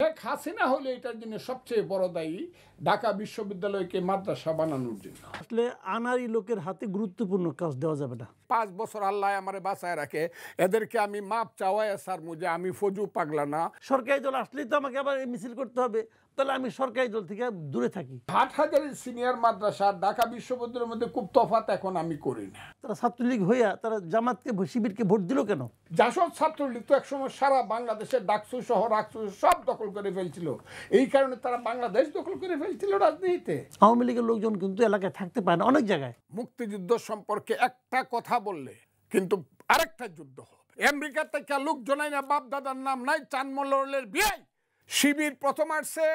শেখ হাসিনা হলে এটার জন্য সবচেয়ে বড় দায়ী, ঢাকা বিশ্ববিদ্যালয়কে মাদ্রাসা বানানোর জন্য। আসলে আনাড়ি লোকের হাতে গুরুত্বপূর্ণ কাজ দেওয়া যাবে না। 5 বছর আল্লাহ আমারে বাঁচায় রাখে, এদেরকে আমি মাপ চাওয়াই স্যার মুজে আমি ফজু পাগলা না। সরকারি দল আসলেই তো আমাকে আবার এই মিছিল করতে হবে, তাহলে আমি সরকারি দল থেকে দূরে থাকি। হাটহাজারী সিনিয়র মাদ্রাসা ঢাকা বিশ্ববিদ্যালয়ের মধ্যে খুব তফাৎ এখন আমি করি না। তারা ছাত্রলীগ হইয়া তারা জামাতকে শিবিরকে ভোট দিল কেন? জাসদ ছাত্রলীগ তো একসময় সারা বাংলাদেশের ডাকসু সহ রাকসু সব দখল করে ফেলছিল, এই কারণে তারা বাংলাদেশ দখল করে ফেলছিল রাজনীতিতে। আওয়ামী লীগের লোকজন কিন্তু এলাকায় থাকতে পারে না অনেক জায়গায়। মুক্তিযুদ্ধ সম্পর্কে একটা কথা বললে কিন্তু আরেকটা যুদ্ধ হবে। আমেরিকা থেকে লোকজন না, বাপ দাদার নাম নাই, চানমোল্লের বিয়ে। শিবির প্রথম আসছে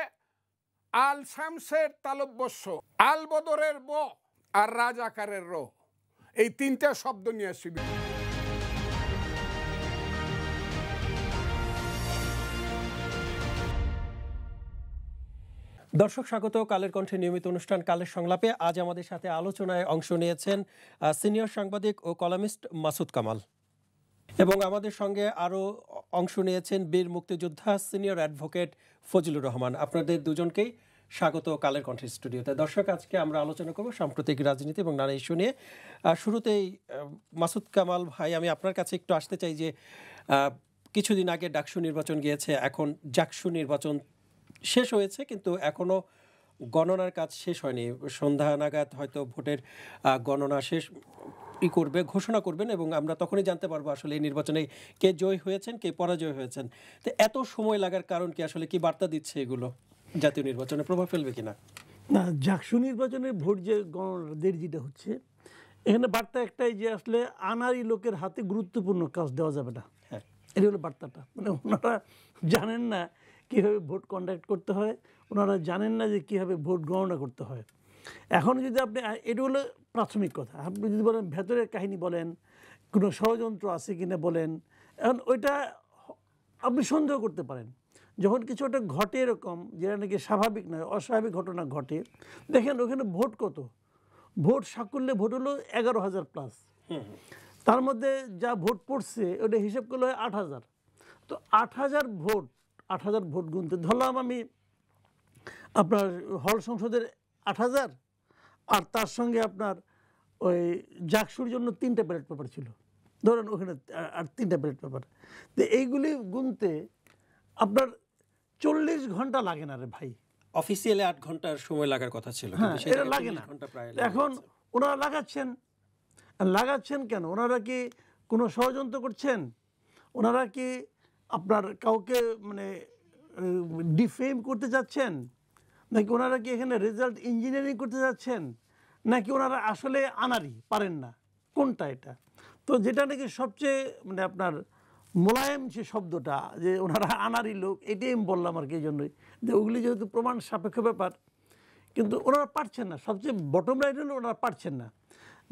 আল শামসের তালব্যস্য, আল বদরের ব আর রাজাকারের র, এই তিনটা শব্দ নিয়ে শিবির। দর্শক স্বাগত কালের কণ্ঠে নিয়মিত অনুষ্ঠান কালের সংলাপে। আজ আমাদের সাথে আলোচনায় অংশ নিয়েছেন সিনিয়র সাংবাদিক ও কলামিস্ট মাসুদ কামাল, এবং আমাদের সঙ্গে আরও অংশ নিয়েছেন বীর মুক্তিযোদ্ধা সিনিয়র অ্যাডভোকেট ফজলুর রহমান। আপনাদের দুজনকেই স্বাগত কালের কণ্ঠের স্টুডিওতে। দর্শক, আজকে আমরা আলোচনা করব সাম্প্রতিক রাজনীতি এবং নানা ইস্যু নিয়ে। শুরুতেই মাসুদ কামাল ভাই, আমি আপনার কাছে একটু আসতে চাই যে কিছুদিন আগে ডাকসু নির্বাচন গিয়েছে, এখন জাকসু নির্বাচন শেষ হয়েছে, কিন্তু এখনও গণনার কাজ শেষ হয়নি। সন্ধ্যা নাগাদ হয়তো ভোটের গণনা শেষ ঘোষণা করবেন, এবং আমরা তখনই জানতে পারবো আসলে এই নির্বাচনে কে জয় হয়েছেন, কে পরাজয় হয়েছেন। তো এত সময় লাগার কারণ কি? আসলে কি বার্তা দিচ্ছে এগুলো? জাতীয় নির্বাচনে প্রভাব ফেলবে কিনা? না, জাকসু নির্বাচনের ভোট যে গণনার যেটা হচ্ছে, এখানে বার্তা একটাই যে আসলে আনাড়ি লোকের হাতে গুরুত্বপূর্ণ কাজ দেওয়া যাবে না। হ্যাঁ, এটা হলো বার্তাটা। মানে ওনারা জানেন না কীভাবে ভোট কন্ডাক্ট করতে হয়, ওনারা জানেন না যে কীভাবে ভোট গণনা করতে হয়। এখন যদি আপনি, এটা হলো প্রাথমিক কথা, আপনি যদি বলেন ভেতরের কাহিনী বলেন, কোনো ষড়যন্ত্র আছে কিনা বলেন, এখন ওইটা আপনি সন্দেহ করতে পারেন। যখন কিছু একটা ঘটে এরকম যেটা নাকি স্বাভাবিক নয়, অস্বাভাবিক ঘটনা ঘটে, দেখেন ওখানে ভোট কত, ভোট সাকুল্যে ভোট হলো 11,000 প্লাস, তার মধ্যে যা ভোট পড়ছে ওটা হিসেব করলে হয় 8,000। তো 8,000 ভোট, 8,000 ভোট গুনতে ধরলাম আমি আপনার হল সংসদের 8,000, আর তার সঙ্গে আপনার ওই জাকসুর জন্য 3টা ব্যালট পেপার ছিল, ধরেন ওখানে আর 3টা ব্যালট পেপার। তো এইগুলি গুনতে আপনার 40 ঘন্টা লাগে না রে ভাই। অফিসিয়ালি 8 ঘন্টার সময় লাগার কথা ছিল, হ্যাঁ, এটা লাগে না। এখন ওনারা লাগাচ্ছেন কেন? ওনারা কি কোনো ষড়যন্ত্র করছেন? ওনারা কি আপনার কাউকে মানে ডিফেম করতে যাচ্ছেন, নাকি ওনারা কি এখানে রেজাল্ট ইঞ্জিনিয়ারিং করতে যাচ্ছেন, নাকি ওনারা আসলে আনাড়ি পারেন না? কোনটা এটা? তো যেটা নাকি সবচেয়ে মানে আপনার মোলায়েম যে শব্দটা, যে ওনারা আনাড়ি লোক, এটাই আমি বললাম আর কি। এই জন্যই যে ওগুলি যেহেতু প্রমাণ সাপেক্ষ ব্যাপার, কিন্তু ওনারা পারছেন না। সবচেয়ে বটম লাইন হলো ওনারা পারছেন না।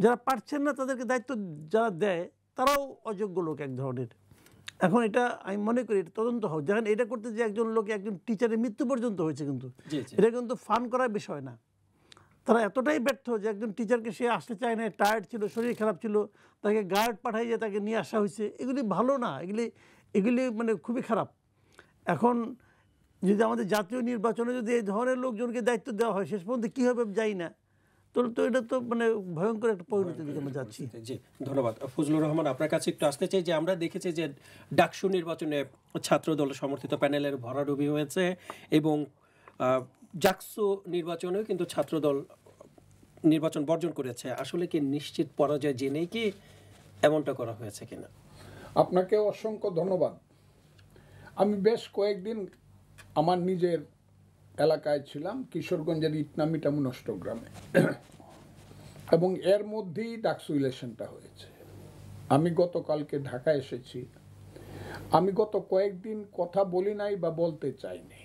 যারা পারছেন না তাদেরকে দায়িত্ব যারা দেয় তারাও অযোগ্য লোক এক ধরনের। এখন এটা আমি মনে করি এটা তদন্ত হোক। যেমন এটা করতে যে একজন লোক, একজন টিচারের মৃত্যু পর্যন্ত হয়েছে, কিন্তু এটা কিন্তু ফান করার বিষয় না। তারা এতটাই ব্যর্থ যে একজন টিচারকে সে আসতে চায় না, টায়ার্ড ছিল, শরীর খারাপ ছিল, তাকে গার্ড পাঠাইয়ে তাকে নিয়ে আসা হয়েছে। এগুলি ভালো না, এগুলি মানে খুবই খারাপ। এখন যদি আমাদের জাতীয় নির্বাচনে যদি এই ধরনের লোকজনকে দায়িত্ব দেওয়া হয়, শেষ পর্যন্ত কী হবে যাই না, তো এটা তো মানে ভয়ঙ্কর একটা পরিণতির দিকে আমরা যাচ্ছি। জি, ধন্যবাদ। ফজলুর রহমান, আপনার কাছে একটু আসতে চাই যে আমরা দেখেছি যে ডাকসু নির্বাচনে ছাত্রদল সমর্থিত প্যানেলের ভরাডুবি হয়েছে, এবং জাকসু নির্বাচনেও কিন্তু ছাত্রদল নির্বাচন বর্জন করেছে। আসলে কি নিশ্চিত পরাজয় জেনেই কি এমনটা করা হয়েছে কিনা? আপনাকে অসংখ্য ধন্যবাদ। আমি বেশ কয়েকদিন আমার নিজের এলাকায় ছিলাম, কিশোরগঞ্জের ইটনামিটামু নষ্টগ্রামে, এবং এর মধ্যেই ডাকসু ইলেকশনটা হয়েছে। আমি গতকালকে ঢাকা এসেছি। আমি গত কয়েকদিন কথা বলি নাই বা বলতে চাইনি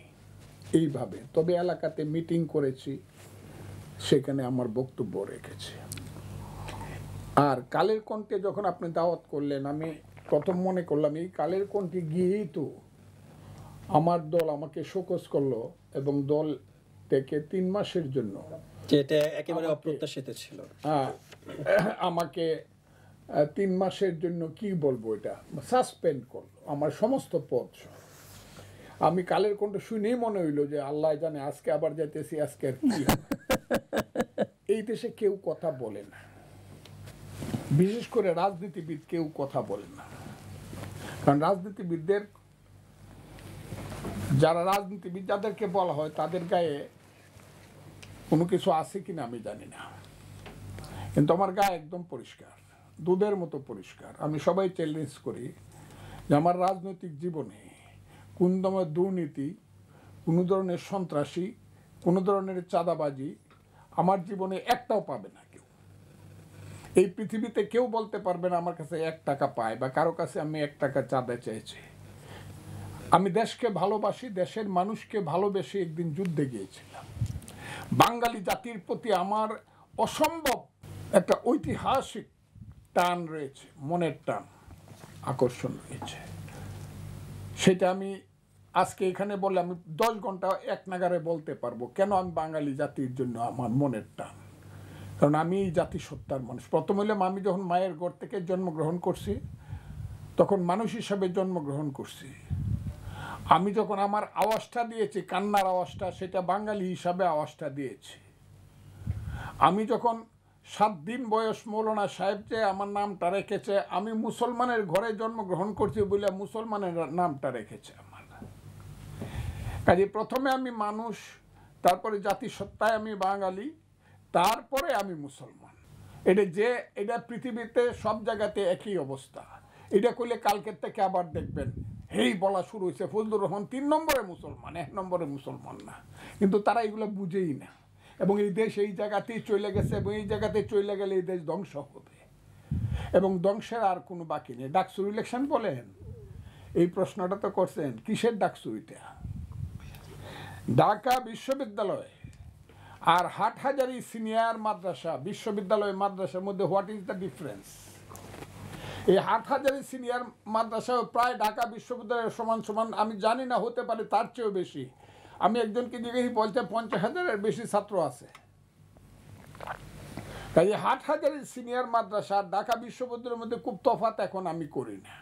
এইভাবে, তবে এলাকাতে মিটিং করেছি, সেখানে আমার বক্তব্য রেখেছি। আর কালের কণ্ঠে যখন আপনি দাওয়াত করলেন, আমি প্রথম মনে করলাম এই কালের কণ্ঠে গিয়েই তো আমার দল আমাকে শোকজ করলো, এবং দল থেকে 3 মাসের জন্য, যেটা একেবারে অপ্রত্যাশিত ছিল, আমাকে 3 মাসের জন্য কি বলবো, এটা সাসপেন্ড করলো আমার সমস্ত পদ। আমি কালের কণ্ঠ শুনেই মনে হইলো যে আল্লাহ জানে আজকে আবার যাইতেছি, আজকে আর কি হবে। এই দেশে কেউ কথা বলে না, বিশেষ করে রাজনীতিবিদ কেউ কথা বলে না। কারণ রাজনীতিবিদদের, যারা রাজনীতিবিদ যাদেরকে বলা হয় তাদের গায়ে কোনো কিছু আছে কিনা আমি জানি না, কিন্তু আমার গায়ে একদম পরিষ্কার, দুধের মতো পরিষ্কার। আমি সবাই চ্যালেঞ্জ করি যে আমার রাজনৈতিক জীবনে কোন ধরনের দুর্নীতি, কোনো ধরনের সন্ত্রাসী, কোনো ধরনের চাঁদাবাজি আমার জীবনে একটাও পাবে না কেউ। এই পৃথিবীতে কেউ বলতে পারবে না আমার কাছে 1 টাকা পায় বা কারো কাছে আমি 1 টাকা চাঁদা চেয়েছি। আমি দেশকে ভালোবাসি, দেশের মানুষকে ভালোবেসে একদিন যুদ্ধে গিয়েছিলাম। বাঙালি জাতির প্রতি আমার অসম্ভব একটা ঐতিহাসিক টান রয়েছে, মনের টান, আকর্ষণ রয়েছে। সেটা আমি আজকে এখানে বললে আমি 10 ঘন্টা এক নাগারে বলতে পারবো কেন আমি বাঙালি জাতির জন্য আমার মনের টান। কারণ আমি এই জাতিসত্তার মানুষ। প্রথম হইলাম, আমি যখন মায়ের ঘর থেকে জন্মগ্রহণ করছি তখন মানুষ হিসাবে জন্মগ্রহণ করছি। আমি যখন আমার আওয়াজটা দিয়েছি, কান্নার আওয়াজটা, সেটা বাঙালি হিসাবে আওয়াজটা দিয়েছি। আমি যখন 7 দিন বয়স মৌলানা সাহেব যে আমার নামটা রেখেছে, আমি মুসলমানের ঘরে জন্মগ্রহণ করছি বলে মুসলমানের নামটা রেখেছে আমার। কাজে প্রথমে আমি মানুষ, তারপরে জাতিসত্তায় আমি বাঙালি, তারপরে আমি মুসলমান। এটা পৃথিবীতে সব জায়গাতে একই অবস্থা। এটা করলে কালকের থেকে আবার দেখবেন এই বলা শুরু হয়েছে ফজলুর রহমান 3 নম্বরে মুসলমান, 1 নম্বরে মুসলমান না। কিন্তু তারা এগুলো বুঝেই না, এবং এই দেশ এই জায়গাতেই চলে গেছে, এবং এই জায়গাতে চলে গেলে এই দেশ ধ্বংস হবে, এবং ধ্বংসের আর কোনো বাকি নেই। ডাকসু ইলেকশন বলেন, এই প্রশ্নটা তো করছেন, কিসের ডাকসু? এটা ঢাকা বিশ্ববিদ্যালয় আর হাটহাজারী সিনিয়র মাদ্রাসা, বিশ্ববিদ্যালয় মাদ্রাসার মধ্যে হোয়াট ইজ দ্য ডিফারেন্স? এই হাটহাজারী সিনিয়র মাদ্রাসা প্রায় ঢাকা বিশ্ববিদ্যালয়ের সমান সমান, আমি জানি না, হতে পারে তার চেয়েও বেশি। আমি একজনকে জিজ্ঞেস বলতে 50,000-এর বেশি ছাত্র আছে। তাই হাটহাজারী সিনিয়র মাদ্রাসা আর ঢাকা বিশ্ববিদ্যালয়ের মধ্যে খুব তফাৎ এখন আমি করি না।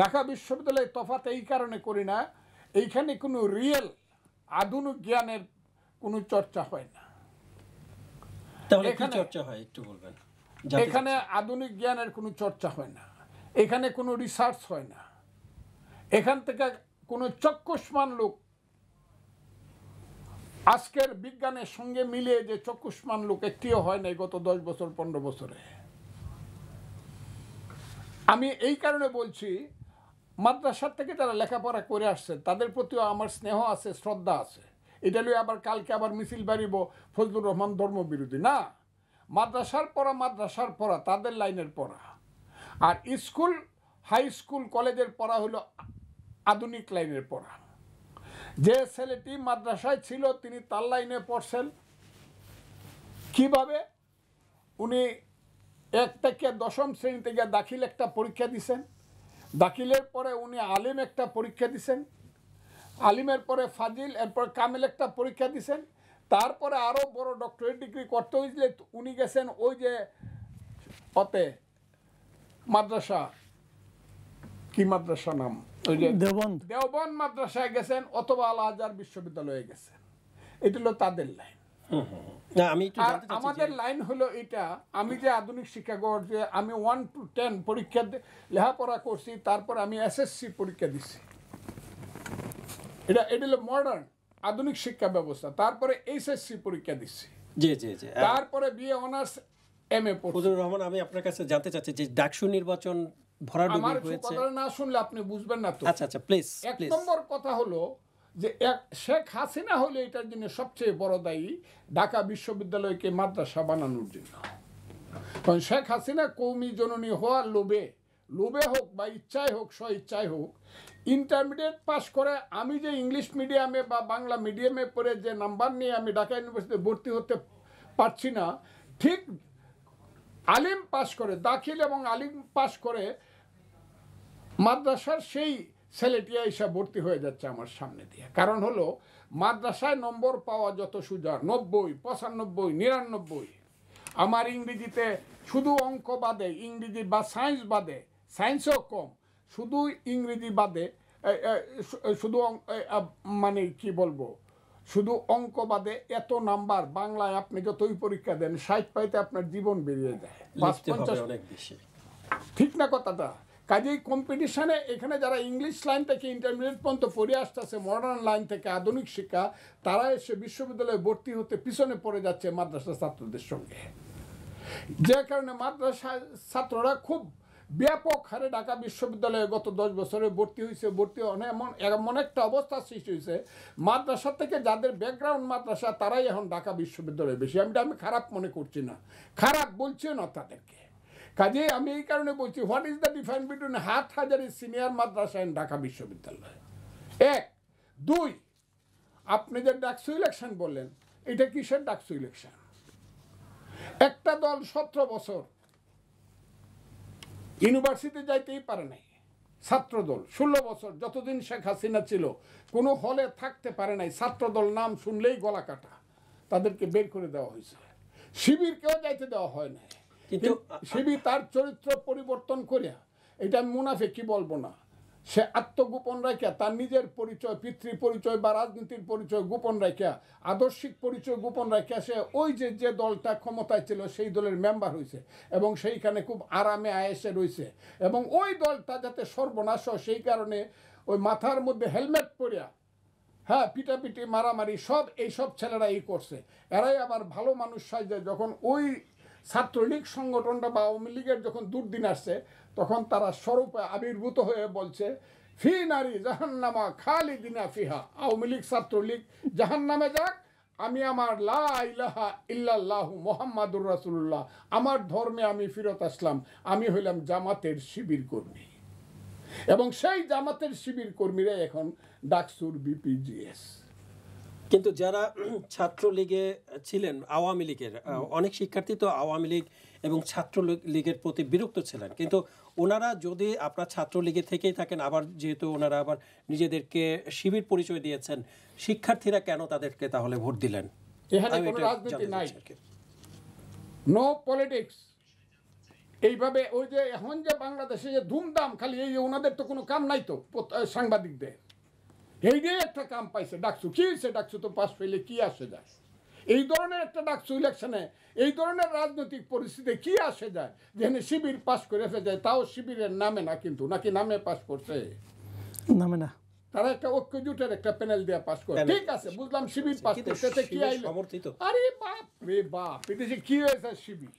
ঢাকা বিশ্ববিদ্যালয়ে তফাৎ এই কারণে করি না, এইখানে কোনো রিয়েল আধুনিক জ্ঞানের কোনো চর্চা হয় না। তাহলে কি চর্চা হয় একটু বলবেন? এখানে আধুনিক জ্ঞানের কোনো চর্চা হয় না, এখানে কোনো রিসার্চ হয় না, এখান থেকে কোনো চক্ষুষ্মান লোক, আজকের বিজ্ঞানের সঙ্গে মিলিয়ে যে চক্ষুষ্মান লোক একটিও হয় নাই গত 10 বছর 15 বছরে। আমি এই কারণে বলছি, মাদ্রাসার থেকে যারা লেখাপড়া করে আসছে তাদের প্রতিও আমার স্নেহ আছে, শ্রদ্ধা আছে। এটা নিয়ে আবার কালকে আবার মিছিল বাড়িব ফজলুর রহমান ধর্মবিরোধী না। মাদ্রাসার পড়া তাদের লাইনের পড়া, আর স্কুল, হাই স্কুল, কলেজের পড়া হলো আধুনিক লাইনের পড়া। যে ছেলেটি মাদ্রাসায় ছিল তিনি তার লাইনে পড়ছেন কিভাবে? উনি 1 থেকে 10ম শ্রেণী থেকে দাখিল একটা পরীক্ষা দিছেন, দাখিলের পরে উনি আলিম একটা পরীক্ষা দিছেন, আলিমের পরে ফাজিল, এরপর কামিল একটা পরীক্ষা দিছেন, তারপরে আরও বড় ডক্টরেট ডিগ্রি করতে হয়েছিল উনি গেছেন ওই যে অতে মাদ্রাসা, কি মাদ্রাসা নাম, ওই যে দেওবন্দ মাদ্রাসায় গেছেন, অথবা আল আজহার বিশ্ববিদ্যালয়ে গেছেন। এটা হলো তাদের লাইন। আর আমাদের লাইন হলো এটা, আমি যে আধুনিক শিক্ষা যে আমি 1 to 10 পরীক্ষা লেখাপড়া করছি, তারপর আমি এসএসসি পরীক্ষা দিচ্ছি। এটা হলো মডার্ন আধুনিক শিক্ষা ব্যবস্থা। তারপরে এইচএসসি পরীক্ষা দিচ্ছি, তারপরে বিএ অনার্স এমএ পড়ছি। ফজলুর রহমান, আমি আপনার কাছে জানতে চাচ্ছি যে ডাকসু নির্বাচন ভরাডুবি হয়েছে, কথা না শুনলে আপনি বুঝবেন না তো। আচ্ছা প্লিজ। 1 নম্বর কথা হলো যে শেখ হাসিনা হলো এটার জন্য সবচেয়ে বড় দায়ী, ঢাকা বিশ্ববিদ্যালয়কে মাদ্রাসা বানানোর জন্য। কারণ শেখ হাসিনা কৌমি জননী হওয়ার লোভে হোক বা ইচ্ছায় হোক, স্ব ইচ্ছায় হোক, ইন্টারমিডিয়েট পাস করে আমি যে ইংলিশ মিডিয়ামে বা বাংলা মিডিয়ামে পড়ে যে নাম্বার নিয়ে আমি ঢাকা ইউনিভার্সিটিতে ভর্তি হতে পারছি না, ঠিক আলিম পাস করে, দাখিল এবং আলিম পাস করে মাদ্রাসার সেই ছেলেটিয়া এসে ভর্তি হয়ে যাচ্ছে আমার সামনে দিয়ে। কারণ হলো মাদ্রাসায় নম্বর পাওয়া যত সোজা, 90, 95, 99। আমার ইংরেজিতে শুধু অঙ্ক বাদে, ইংরেজি বা সায়েন্স বাদে, সায়েন্সও কম, শুধু ইংরেজি বাদে শুধু মানে কি বলবো, শুধু অঙ্ক বাদে এত নাম্বার বাংলায় আপনি যতই পরীক্ষা দেন 60 পাইতে আপনার জীবন বেরিয়ে যায়, লিখতে হবে 50 অনেক বেশি। ঠিক না কথাটা? কাজেই কম্পিটিশনে এখানে যারা ইংলিশ লাইন থেকে ইন্টারমিডিয়েট পর্যন্ত পড়ে আসতেছে, মডার্ন লাইন থেকে আধুনিক শিক্ষা, তারা এসে বিশ্ববিদ্যালয়ে ভর্তি হতে পিছনে পড়ে যাচ্ছে মাদ্রাসা ছাত্রদের সঙ্গে। যে কারণে মাদ্রাসা ছাত্ররা খুব ব্যাপক হারে ঢাকা বিশ্ববিদ্যালয়ে গত 10 বছরে ভর্তি হয়েছে। ভর্তি এমন একটা অবস্থা সৃষ্টি হয়েছে, মাদ্রাসা থেকে যাদের ব্যাকগ্রাউন্ড মাদ্রাসা তারাই এখন ঢাকা বিশ্ববিদ্যালয়ে বেশি। আমি খারাপ মনে করছি না, খারাপ বলছিও না তাদেরকে। কাজে আমি এই কারণে বলছি, what is the difference between Hathazari senior Madrasa and Dhaka বিশ্ববিদ্যালয়? 1, 2, আপনি যে ডাকসু ইলেকশন বললেন, এটা কিসের ডাকসু ইলেকশন? একটা দল 17 বছর ইউনিভার্সিটি যাইতেই পারে নাই, ছাত্রদল 16 বছর যতদিন শেখ হাসিনা ছিল কোনো হলে থাকতে পারে নাই, ছাত্রদল নাম শুনলেই গলা কাটা, তাদেরকে বের করে দেওয়া হয়েছে। শিবিরকেও যাইতে দেওয়া হয় না, কিন্তু শিবির তার চরিত্র পরিবর্তন করিয়া, এটা আমি মুনাফিকি বলবো না, সে আত্মগোপন রাখিয়া তার নিজের পরিচয়, পিতৃ পরিচয় বা রাজনীতির পরিচয় গোপন রাখিয়া, আদর্শিক পরিচয় গোপন রাখিয়া সে ওই যে দলটা ক্ষমতায় ছিল সেই দলের মেম্বার হয়েছে এবং সেইখানে খুব আরামে আয়েসে রয়েছে। এবং ওই দলটা যাতে সর্বনাশ হয় সেই কারণে ওই মাথার মধ্যে হেলমেট পরিয়া, হ্যাঁ, পিটাপিটি মারামারি সব এইসব ছেলেরা এই করছে। এরাই আবার ভালো মানুষ সাজে যখন ওই ছাত্রলীগ সংগঠনটা বা আওয়ামী লীগের যখন দুর্দিন আসছে, তখন তারা স্বরূপে আবির্ভূত হয়ে বলছে, ফি নারী জাহান্নামা খালিদিনা ফিহা, আওয়ামী লীগ ছাত্রলীগ জাহান্নামে যাক, আমি আমার লা ইলাহা ইল্লাল্লাহু মুহাম্মাদুর রাসূলুল্লাহ, আমার ধর্মে আমি ফিরত আসলাম, আমি হইলাম জামাতের শিবির কর্মী। এবং সেই জামাতের শিবির কর্মীরা এখন ডাকসুর বিপিজিএস। কিন্তু যারা ছাত্রলীগে ছিলেন, আওয়ামী লীগের অনেক শিক্ষার্থী তো আওয়ামী লীগ এবং ছাত্রলীগের প্রতি বিরক্ত ছিলেন, কিন্তু ওনারা যদি আপনার ছাত্রলীগে থেকেই থাকেন, আবার যেহেতু ওনারা আবার নিজেদেরকে শিবির পরিচয় দিয়েছেন, শিক্ষার্থীরা কেন তাদেরকে তাহলে ভোট দিলেন? এখানে কোনো রাজনীতি নাই, নো পলিটিক্স। এইভাবে ওই যে এখন যে বাংলাদেশে যে ধুমধাম, খালি এই ওনাদের তো কোনো কাম নাই তো, সাংবাদিকদের এইটাই একটা কাম পাইছে ডাকসু। কি হয়েছে ডাকসু তো পাস পেলে কি আসে যায়? এই ধরনের একটা ডাকসু ইলেকশনে এই ধরনের রাজনৈতিক পরিস্থিতি কি আসে যায় যেখানে শিবির পাস করে ফেলে যায়, তাও শিবিরের নামে না, কিন্তু নাকি নামে পাস করছে, নামে না, তারা একটা ঐক্যজোটের একটা প্যানেল দিয়ে পাস করে। ঠিক আছে, বুঝলাম শিবির পাস করতে, কি আইলো? আরে বাপ রে বাপ, এটা যে কি হয়েছে শিবির,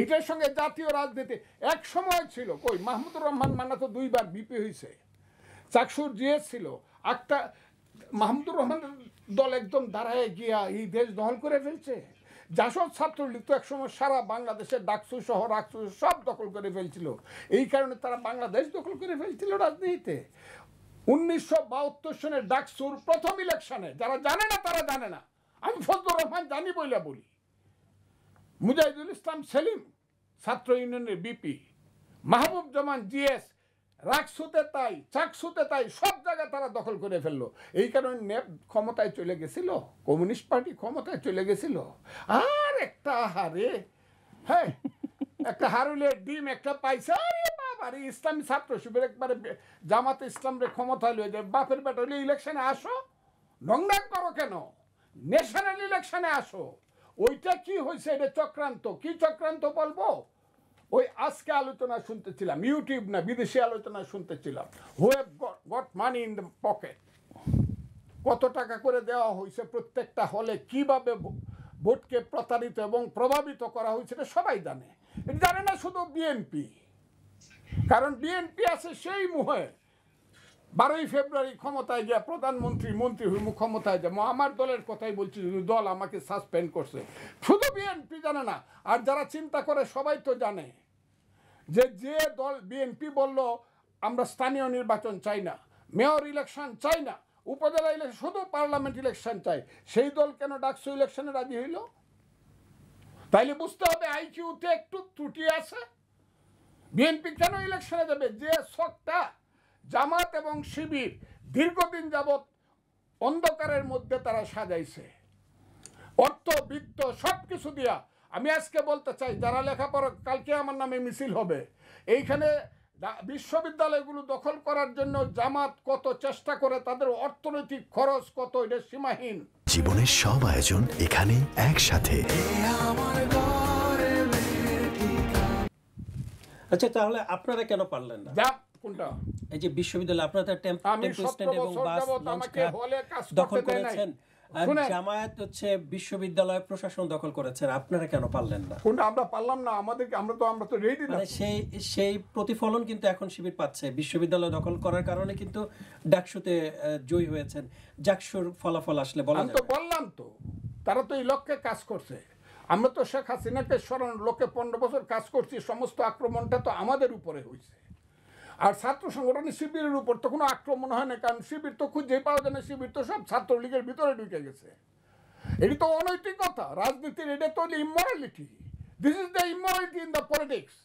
এটার সঙ্গে জাতীয় রাজনীতি এক সময় ছিল। কই মাহমুদুর রহমান মান্না তো 2 বার বিপি হয়েছে, চাকসুর জিএস ছিল, একটা মাহমুদুর রহমানের দল একদম দাঁড়ায় গিয়া এই দেশ দখল করে ফেলছে। জাসদ ছাত্রলীগ তো একসময় সারা বাংলাদেশের ডাকসু সহ রাকসু সব দখল করে ফেলছিল, এই কারণে তারা বাংলাদেশ দখল করে ফেলছিল রাজনীতিতে। 1972 সনের ডাকসুর প্রথম ইলেকশনে, যারা জানে না তারা জানে না, আমি ফজলুর রহমান জানি বইলা বলি, মুজাহিদুল ইসলাম সেলিম ছাত্র ইউনিয়নের বিপি, মাহবুব জামান জিএস, রাকসুতে তাই, চাকসুতে তাই, সব জায়গায় তারা দখল করে ফেললো। এই কারণে নেপ ক্ষমতায় চলে গেছিল, কমিউনিস্ট পার্টি ক্ষমতায় চলে গেছিল। আর একটা হারে, হ্যাঁ, একটা হারুলের ডিম একটা পাইছে, আরে বাবা রে, ইসলামী ছাত্র শিবির একবারে জামাতে ইসলামরে ক্ষমতায় লয়ে যায়। বাপের বেটা হলে ইলেকশনে আসো, নংডাং করো কেন? ন্যাশনাল ইলেকশনে আসো। ওইটা কি হয়েছে? এটা চক্রান্ত। কি চক্রান্ত বলবো? ওই আজকে আলোচনা শুনতেছিলাম, ইউটিউব না বিদেশি আলোচনা শুনতেছিলাম, who have got money in the pocket, কত টাকা করে দেওয়া হয়েছে প্রত্যেকটা হলে, কিভাবে ভোটকে প্রতারিত এবং প্রভাবিত করা হয়েছে, এটা সবাই জানে। এটা জানে না শুধু বিএনপি, কারণ বিএনপি আছে সেই মুহে 12ই ফেব্রুয়ারি ক্ষমতায় গিয়া প্রধানমন্ত্রী মন্ত্রী হইমু ক্ষমতায় যাবো, আমার দলের কথাই বলছি, দল আমাকে সাসপেন্ড করছে। শুধু বিএনপি জানে না, আর যারা চিন্তা করে সবাই তো জানে যে দল বিএনপি বলল আমরা স্থানীয় নির্বাচন চাই না, মেয়র ইলেকশন চাই না, উপজেলা ইলেকশন, শুধু পার্লামেন্ট ইলেকশন চাই, সেই দল কেন ডাকসু ইলেকশনে রাজি হইল? তাইলে বুঝতে হবে আইকিউতে একটু ত্রুটি আছে। বিএনপি কেন ইলেকশনে যাবে? যে শখটা জামাত এবং শিবির দীর্ঘদিন যাবৎ অন্ধকারের মধ্যে তারা সাজাইছে, অর্থ বৃত্ত সব কিছু দিয়া। আমি আজকে বলতে চাই, যারা লেখাপড়া, কালকে আমার নামে মিছিল হবে, এইখানে বিশ্ববিদ্যালয়গুলো দখল করার জন্য জামাত কত চেষ্টা করে, তাদের অর্থনৈতিক খরচ কত, এটা সীমাহীন। জীবনের সব আয়োজন এখানে একসাথে। আচ্ছা, তাহলে আপনারা কেন পারলেন না? কোনটা? এই যে বিশ্ববিদ্যালয় আপনারা আমি 17 এবং বছর বাস যাবত আমাকে হলে কাজ দখল করতে দেয় নাই। করেছেন, আর শুনেন, জামায়াত হচ্ছে বিশ্ববিদ্যালয় প্রশাসন দখল করেছেন, আপনারা কেন পারলেন না? কোনটা আমরা পারলাম না? আমরা তো রেডি না। মানে সেই প্রতিফলন কিন্তু এখন শিবির পাচ্ছে। বিশ্ববিদ্যালয় দখল করার কারণে কিন্তু ডাকসুতে জয়ী হয়েছেন। জাকসুর ফলাফল আসলে বলা আমি তো যাবে। বললাম তো, তারা তো এই লক্ষ্যে কাজ করছে। আমরা তো শেখ হাসিনাকে সরানোর লক্ষ্যে 15 বছর কাজ করছি। সমস্ত আক্রমণটা তো আমাদের উপরে হয়েছে। আর ছাত্র সংগঠনের শিবিরের উপর তো কোনো আক্রমণ হয় না, কারণ শিবির তো খুঁজে পাওয়া যায় না। শিবির তো সব ছাত্রলীগের ভিতরে ঢুকে গেছে। এটি তো অনৈতিকতা রাজনীতির, এটা তো immorality. This is the immorality in the politics.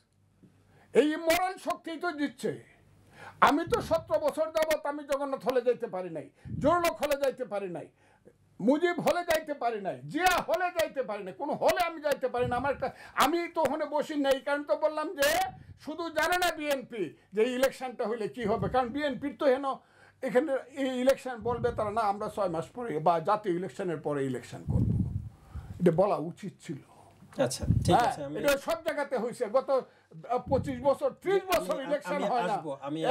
এই ইমোরাল শক্তি তো জিতছে। আমি তো 17 বছর যাবত আমি জগন্নাথ হলে যাইতে পারি নাই, জোরলোক হলে যাইতে পারি নাই, মুজিব হলে যাইতে পারি নাই, জিয়া হলে যাইতে পারি নাই, কোনো হলে আমি যাইতে পারি না। আমি তো ওখানে বসি নাই, কারণ তো বললাম যে শুধু জানে না বিএনপি যে ইলেকশনটা হইলে কি হবে। কারণ বিএনপির তো এখানে এই ইলেকশন বলবে তারা, না আমরা 6 মাস পরে বা জাতীয় ইলেকশনের পরে ইলেকশন করব। এটা বলা উচিত ছিল। আচ্ছা, ঠিক আছে। এটা সব জায়গাতে হয়েছে। গত 25 বছর 30 বছর ইলেকশন হয় না।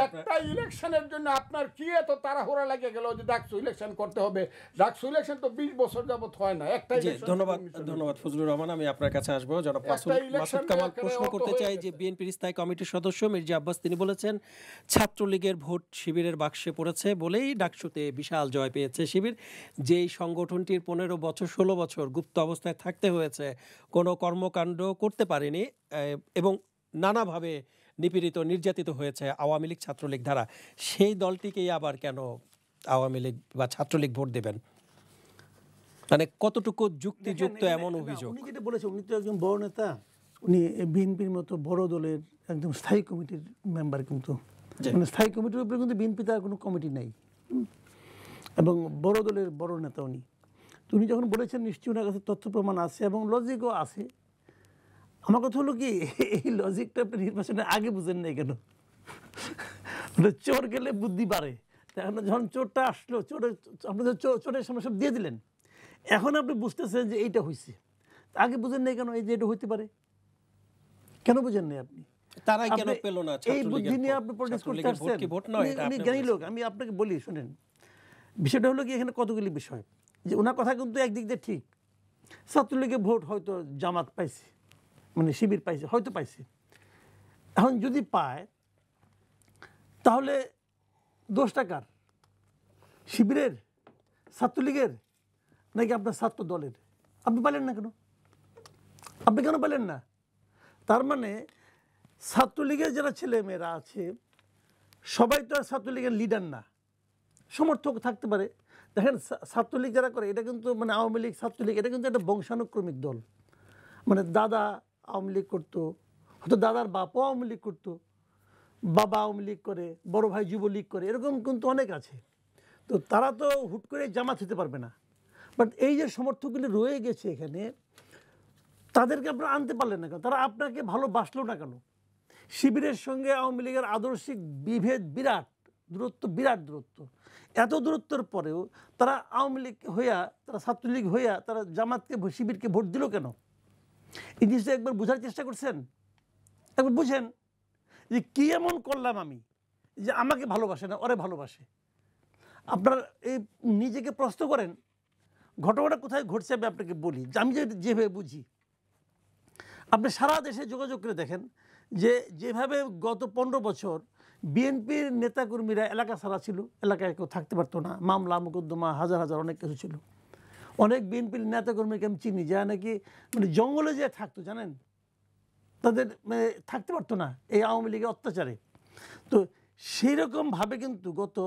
একটা ইলেকশনের জন্য আপনার কি এত তাড়াহুড়া লাগে গেল যে ডাকসু ইলেকশন করতে হবে? ডাকসু ইলেকশন তো 20 বছর যাবত হয় না। একটা ইলেকশন। ধন্যবাদ ফজলুর রহমান। আমি আপনার কাছে আসবো। জনাব মাসুদ কামাল প্রশ্ন করতে চাই যে বিএনপির স্থায়ী কমিটির সদস্য মির্জা আব্বাস তিনি বলেছেন ছাত্রলীগের ভোট শিবিরের বাক্সে পড়েছে বলেই ডাকসুতে বিশাল জয় পেয়েছে শিবির। যেই সংগঠনটির 15 বছর 16 বছর গুপ্ত অবস্থায় থাকতে হয়েছে, কোনো কর্মকাণ্ড করতে পারেনি এবং নানাভাবে নিপীড়িত নির্যাতিত হয়েছে আওয়ামী লীগ ছাত্রলীগ দ্বারা, সেই দলটিকেই আবার কেন আওয়ামী লীগ বা ছাত্রলীগ ভোট দেবেন? মানে কতটুকু যুক্তিযুক্ত এমন অভিযোগ? উনি যেটা বলেছেন, উনি তো একজন বড় নেতা, উনি বিএনপির মতো বড় দলের একদম স্থায়ী কমিটির মেম্বার, কিন্তু মানে স্থায়ী কমিটির উপরে কিন্তু বিএনপি তার কোনো কমিটি নাই এবং বড় দলের বড় নেতা উনি। তো উনি যখন বলেছেন নিশ্চয়ই ওনার কাছে তথ্য প্রমাণ আছে এবং লজিকও আছে। আমার কথা হলো কি, এই লজিকটা আপনি নির্বাচনের আগে বুঝেন নাই কেন? চোর গেলে বুদ্ধি বাড়ে। এখন যখন চোরটা আসলো, আপনি চোরের সামনে সব দিয়ে দিলেন, এখন আপনি বুঝতেছেন যে এইটা হয়েছে। আগে বুঝেন নাই কেন এই যে এটা হইতে পারে? কেন বুঝেন নাই আপনি? তারাই কেন পেল না? এই বুদ্ধি নিয়ে আপনি পলিটিক্স করতে আসছেন। উনি জ্ঞানী লোক, আমি আপনাকে বলি শুনেন। বিষয়টা হলো কি, এখানে কতগুলি বিষয়। যে ওনার কথা কিন্তু একদিক দিয়ে ঠিক। ছাত্রলীগের ভোট হয়তো জামাত পাইছে, মানে শিবির পাইছে, হয়তো পাইছে। এখন যদি পায় তাহলে দোষটা কার? শিবিরের, ছাত্রলীগের, নাকি আপনার ছাত্র দলের? আপনি পাইলেন না কেন? আপনি কেন পাইলেন না? তার মানে ছাত্রলীগের যারা ছেলে মেয়েরা আছে সবাই তো আর ছাত্রলীগের লিডার না, সমর্থক থাকতে পারে। দেখেন ছাত্রলীগ যারা করে, এটা কিন্তু মানে আওয়ামী লীগ ছাত্রলীগ, এটা কিন্তু একটা বংশানুক্রমিক দল। মানে দাদা আওয়ামী লীগ করতো, হয়তো দাদার বাপও আওয়ামী লীগ করতো, বাবা আওয়ামী লীগ করে, বড় ভাই যুবলীগ করে, এরকম কিন্তু অনেক আছে। তো তারা তো হুট করে জামাত হতে পারবে না। বাট এই যে সমর্থকগুলি রয়ে গেছে এখানে, তাদেরকে আপনারা আনতে পারলেন না কেন? তারা আপনাকে ভালোবাসলো না কেন? শিবিরের সঙ্গে আওয়ামী লীগের আদর্শিক বিভেদ বিরাট দূরত্ব। এত দূরত্বের পরেও তারা আওয়ামী লীগ হইয়া, তারা ছাত্রলীগ হইয়া, তারা জামাতকে শিবিরকে ভোট দিল কেন? এই জিনিসটা একবার বোঝার চেষ্টা করছেন? একবার বুঝেন যে কি এমন করলাম আমি যে আমাকে ভালোবাসে না, ওরে ভালোবাসে। আপনারা এই নিজেকে প্রশ্ন করেন, ঘটনাটা কোথায় ঘটছে আমি আপনাকে বলি, আমি যেভাবে বুঝি। আপনি সারা দেশে যোগাযোগ করে দেখেন যে যেভাবে গত 15 বছর বিএনপির নেতাকর্মীরা এলাকা ছাড়া ছিল, এলাকায় কেউ থাকতে পারতো না, মামলা মোকদ্দমা হাজার হাজার অনেক কিছু ছিল। অনেক বিএনপির নেতাকর্মীকে আমি চিনি যারা নাকি মানে জঙ্গলে যেয়ে থাকতো, জানেন, তাদের মানে থাকতে পারতো না এই আওয়ামী লীগের অত্যাচারে। তো সেই রকমভাবে কিন্তু গত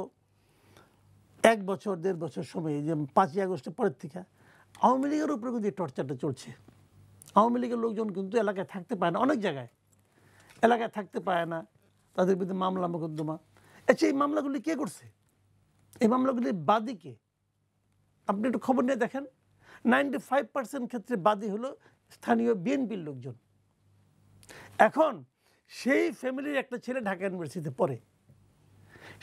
1 বছর 1.5 বছর সময়ে, যে 5ই আগস্টের পরের থেকে আওয়ামী লীগের উপরে কিন্তু এই টর্চারটা চলছে। আওয়ামী লীগের লোকজন কিন্তু এলাকায় থাকতে পায় না, অনেক জায়গায় এলাকায় থাকতে পায় না, তাদের বিরুদ্ধে মামলা মোকদ্দমা। আচ্ছা, এই মামলাগুলি কে করছে? এই মামলাগুলির বাদী কে? আপনি একটু খবর নিয়ে দেখেন, 95% ক্ষেত্রে বাদী হলো স্থানীয় বিএনপির লোকজন। এখন সেই ফ্যামিলির একটা ছেলে ঢাকা ইউনিভার্সিটিতে পড়ে।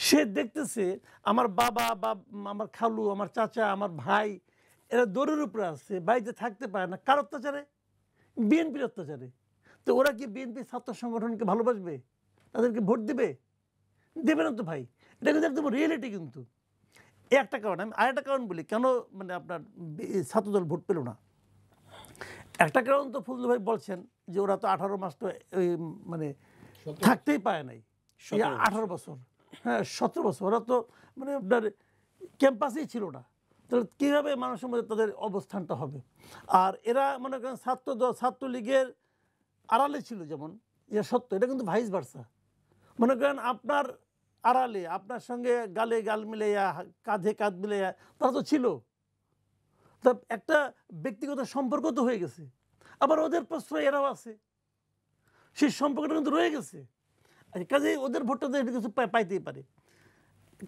সে দেখতেছে আমার বাবা বা আমার খালু, আমার চাচা, আমার ভাই এরা দৌড়ের উপরে আসছে, বাড়িতে থাকতে পারে না। কার অত্যাচারে? বিএনপির অত্যাচারে। তো ওরা কি বিএনপি ছাত্র সংগঠনকে ভালোবাসবে? তাদেরকে ভোট দেবে? দেবে না তো ভাই। এটা কিন্তু একদম রিয়েলিটি। কিন্তু এই একটা কারণ। আমি আরেকটা কারণ বলি কেন মানে আপনার ছাত্রদল ভোট পেল না। একটা কারণ তো ফজলু ভাই বলছেন যে ওরা তো 18 মাস তো মানে থাকতেই পারে নাই, 18 বছর, হ্যাঁ 17 বছর ওরা তো মানে আপনার ক্যাম্পাসেই ছিল না। তাহলে কীভাবে মানুষের মধ্যে তাদের অবস্থানটা হবে? আর এরা মনে করেন ছাত্রলীগের আড়ালে ছিল, যেমন এটা সত্য, এটা কিন্তু ভাইস ভার্সা। মনে করেন আপনার আড়ালে আপনার সঙ্গে গালে গাল মিলাইয়া, কাঁধে কাঁধ মিলাইয়া তারা তো ছিল। তা একটা ব্যক্তিগত সম্পর্ক তো হয়ে গেছে, আবার ওদের প্রশ্রয় এরাও আছে, সেই সম্পর্কটা কিন্তু রয়ে গেছে। কাজে ওদের ভোটটা তো এটা কিছু পাইতেই পারে।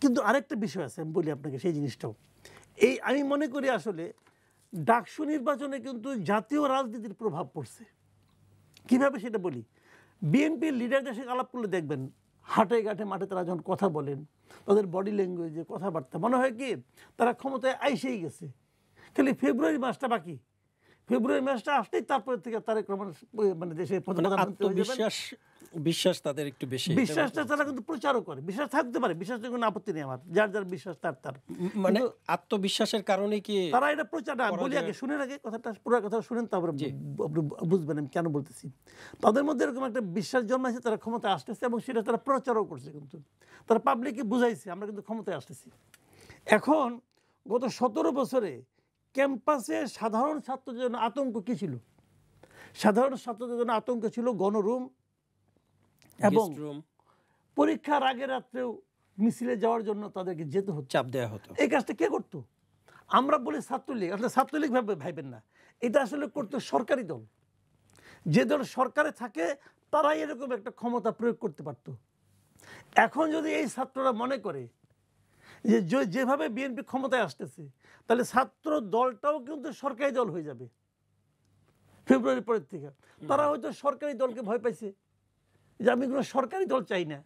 কিন্তু আরেকটা বিষয় আছে, আমি বলি আপনাকে সেই জিনিসটাও। এই আমি মনে করি আসলে ডাকসু নির্বাচনে কিন্তু জাতীয় রাজনীতির প্রভাব পড়ছে। কিভাবে সেটা বলি। বিএনপির লিডারদের সাথে আলাপ করলে দেখবেন হাটে ঘাটে মাঠে তারা যখন কথা বলেন, তাদের বডি ল্যাঙ্গুয়েজে কথাবার্তা মনে হয় কি তারা ক্ষমতায় আইসেই গেছে। খালি ফেব্রুয়ারি মাসটা বাকি, ফেব্রুয়ারি মাসটা আসলেই তারপরে থেকে তারেক রহমান মানে দেশের প্রধানমন্ত্রী হয়ে যাবেন। বিশ্বাস তাদের একটু বেশি। বিশ্বাসটা তারা কিন্তু প্রচারও করে। বিশ্বাস থাকতে পারে, বিশ্বাসের কোনো আপত্তি নেই আমার, যার যার বিশ্বাস তার। মানে আত্মবিশ্বাসের কারণে কি তারা এটা প্রচার না বলি আগে শুনেন, আগে কথাটা পুরো কথা শুনেন, তারপরে বুঝবেন আমি কেন বলতেছি। তাদের মধ্যে এরকম একটা বিশ্বাস জন্মাইছে, তারা ক্ষমতায় আসতেছে এবং সেটা তারা প্রচারও করছে। কিন্তু তারা পাবলিককে বুঝাইছে আমরা কিন্তু ক্ষমতায় আসতেছি। এখন গত 17 বছরে ক্যাম্পাসে সাধারণ ছাত্রদের জন্য আতঙ্ক কী ছিল? সাধারণ ছাত্রদের জন্য আতঙ্ক ছিল গণরুম এবং পরীক্ষার আগের রাত্রেও মিছিলে যাওয়ার জন্য তাদেরকে যেতে হতো, চাপ দেওয়া হতো। এই কাজটা কে করতো? আমরা বলি ছাত্রলীগ, আসলে ছাত্রলীগ ভাইবেন না, এটা আসলে করতো সরকারি দল। যে দল সরকারে থাকে তারাই এরকম একটা ক্ষমতা প্রয়োগ করতে পারত। এখন যদি এই ছাত্ররা মনে করে যে যেভাবে বিএনপি ক্ষমতায় আসতেছে, তাহলে ছাত্র দলটাও কিন্তু সরকারি দল হয়ে যাবে ফেব্রুয়ারির পরের থেকে। তারা হয়তো সরকারি দলকে ভয় পাইছে যে আমি কোনো সরকারি দল চাই না।